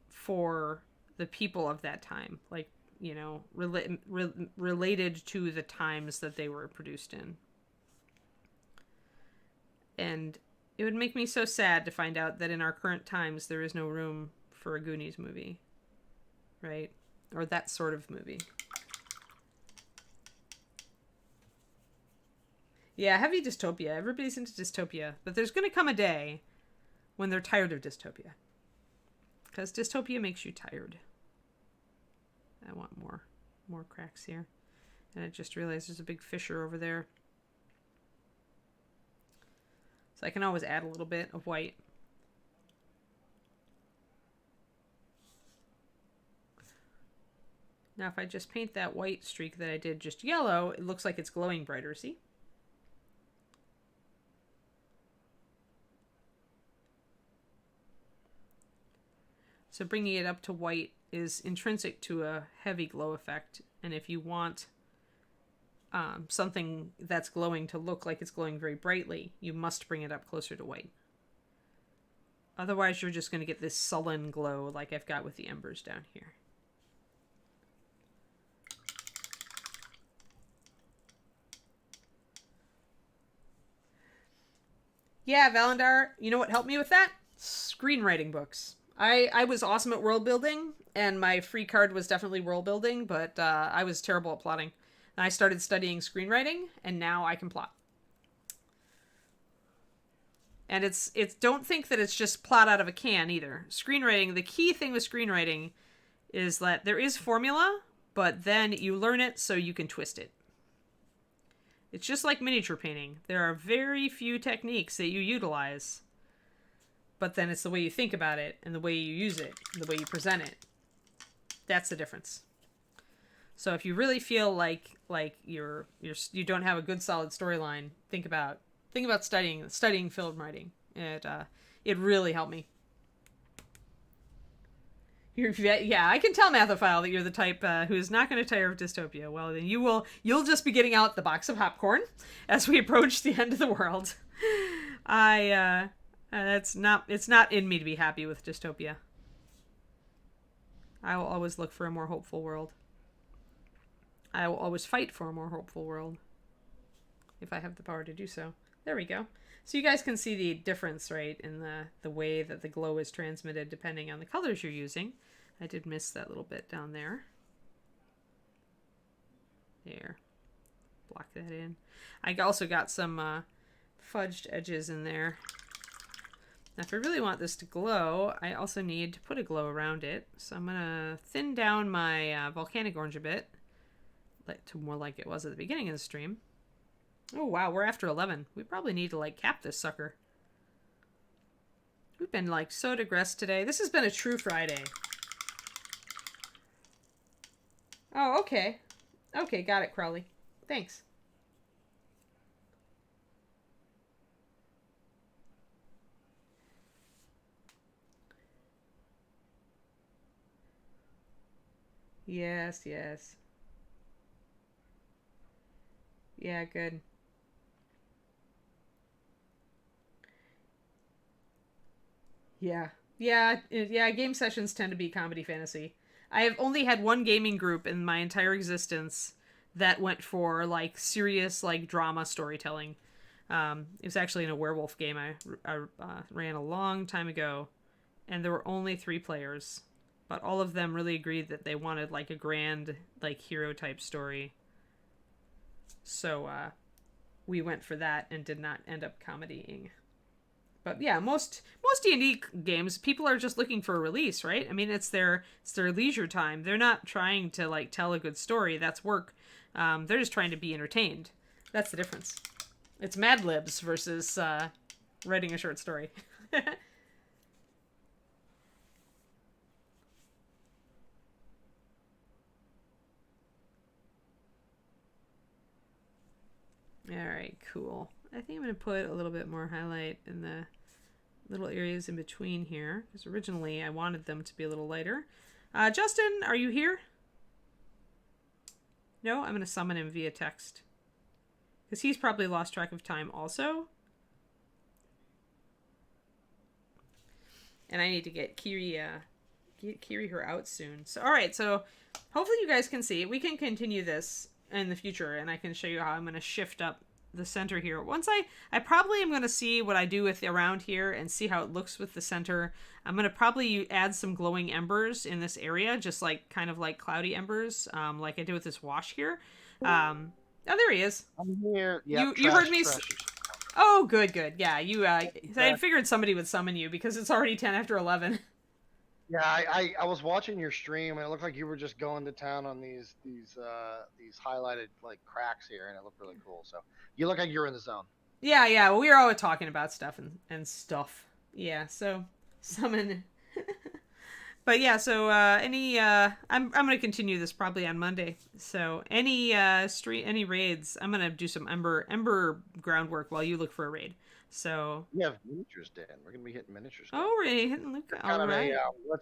for the people of that time. Like, you know, related to the times that they were produced in. And it would make me so sad to find out that in our current times there is no room for a Goonies movie. Right? Or that sort of movie. Yeah, heavy dystopia. Everybody's into dystopia. But there's going to come a day when they're tired of dystopia. Because dystopia makes you tired. I want more cracks here. And I just realized there's a big fissure over there. So I can always add a little bit of white. Now if I just paint that white streak that I did just yellow, it looks like it's glowing brighter, see? So bringing it up to white is intrinsic to a heavy glow effect. And if you want something that's glowing to look like it's glowing very brightly, you must bring it up closer to white. Otherwise, you're just going to get this sullen glow like I've got with the embers down here. Yeah, Valendar, you know what helped me with that? Screenwriting books. I was awesome at world building, and my free card was definitely world building, but I was terrible at plotting. And I started studying screenwriting, and now I can plot. And it's don't think that it's just plot out of a can either. Screenwriting, the key thing with screenwriting is that there is formula, but then you learn it so you can twist it. It's just like miniature painting. There are very few techniques that you utilize, but then it's the way you think about it and the way you use it, the way you present it. That's the difference. So if you really feel like you don't have a good solid storyline, think about studying film writing. It really helped me. Yeah, I can tell, Mathophile, that you're the type who is not going to tire of dystopia. Well, then you'll just be getting out the box of popcorn as we approach the end of the world. It's not in me to be happy with dystopia. I will always look for a more hopeful world. I will always fight for a more hopeful world if I have the power to do so. There we go. So you guys can see the difference, right, in the way that the glow is transmitted depending on the colors you're using. I did miss that little bit down there. There. Block that in. I also got some fudged edges in there. Now, if I really want this to glow, I also need to put a glow around it. So I'm going to thin down my volcanic orange a bit, to more like it was at the beginning of the stream. Oh, wow, we're after 11. We probably need to, cap this sucker. We've been, so digressed today. This has been a true Friday. Oh, okay. Okay, got it, Crowley. Thanks. Yes, yes. Yeah, good. Yeah. Yeah, game sessions tend to be comedy fantasy. I have only had one gaming group in my entire existence that went for, serious, drama storytelling. It was actually in a werewolf game I ran a long time ago, and there were only 3 players. But all of them really agreed that they wanted, a grand, hero-type story. So, we went for that and did not end up comedying. But yeah, most D&D games, people are just looking for a release, right? I mean, it's their leisure time. They're not trying to tell a good story. That's work. They're just trying to be entertained. That's the difference. It's Mad Libs versus writing a short story. Alright, cool. I think I'm going to put a little bit more highlight in the little areas in between here, because originally I wanted them to be a little lighter. Justin, are you here? No? I'm going to summon him via text. Because he's probably lost track of time also. And I need to get Kiri her out soon. So, alright, so hopefully you guys can see. We can continue this in the future, and I can show you how I'm going to shift up the center here. Once I probably am going to see what I do with around here and see how it looks with the center. I'm going to probably add some glowing embers in this area, just kind of like cloudy embers, like I did with this wash here. Oh, there he is. I'm here. Yep, you heard me. Oh, good. Yeah, I figured somebody would summon you because it's already 10 after 11. Yeah, I was watching your stream and it looked like you were just going to town on these highlighted cracks here, and it looked really cool. So you look like you're in the zone. Yeah. Well, we were always talking about stuff and stuff. Yeah. So summon. But yeah. So I'm gonna continue this probably on Monday. So any raids, I'm gonna do some ember groundwork while you look for a raid. So we have miniatures, Dan. We're gonna be hitting miniatures. Oh, we're hitting Luca. All right.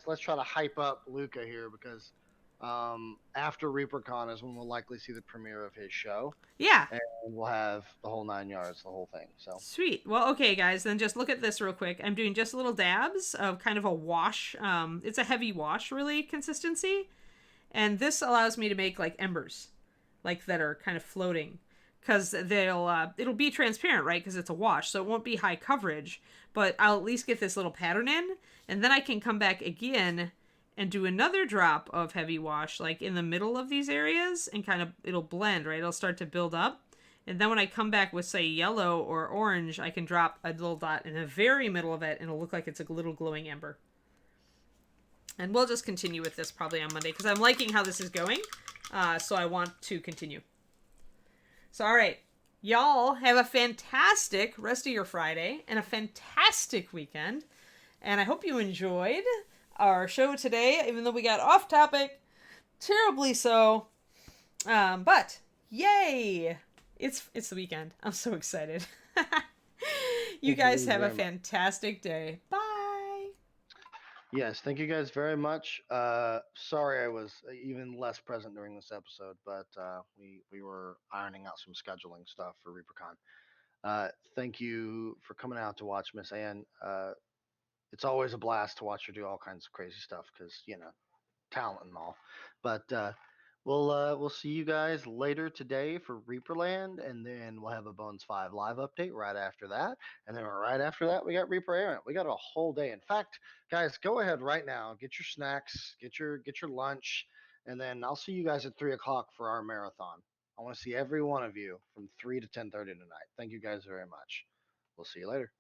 Let's try to hype up Luca here, because After ReaperCon is when we'll likely see the premiere of his show, Yeah. and we'll have the whole 9 yards, the whole thing. So Sweet. Well, okay, guys, then just look at this real quick. I'm doing just little dabs of kind of a wash. It's a heavy wash, really, consistency. And this allows me to make like embers, like that are kind of floating. Because it'll be transparent, right? Because it's a wash, so it won't be high coverage. But I'll at least get this little pattern in. And then I can come back again and do another drop of heavy wash, like in the middle of these areas. And kind of, it'll blend, right? It'll start to build up. And then when I come back with, say, yellow or orange, I can drop a little dot in the very middle of it, and it'll look like it's a little glowing ember. And we'll just continue with this probably on Monday, because I'm liking how this is going, so I want to continue. So, all right. Y'all have a fantastic rest of your Friday, and a fantastic weekend. And I hope you enjoyed our show today, even though we got off topic, terribly so. But, yay! It's the weekend. I'm so excited. You guys have a fantastic day. Bye. yes, thank you guys very much. Sorry I was even less present during this episode, but we were ironing out some scheduling stuff for ReaperCon. Thank you for coming out to watch Miss Ann. It's always a blast to watch her do all kinds of crazy stuff because talent and all. But we'll see you guys later today for Reaperland, and then we'll have a Bones 5 live update right after that, and then right after that we got Reaper Errant. We got a whole day. In fact, guys, go ahead right now, get your snacks, get your lunch, and then I'll see you guys at 3 o'clock for our marathon. I want to see every one of you from 3 to 10:30 tonight. Thank you guys very much. We'll see you later.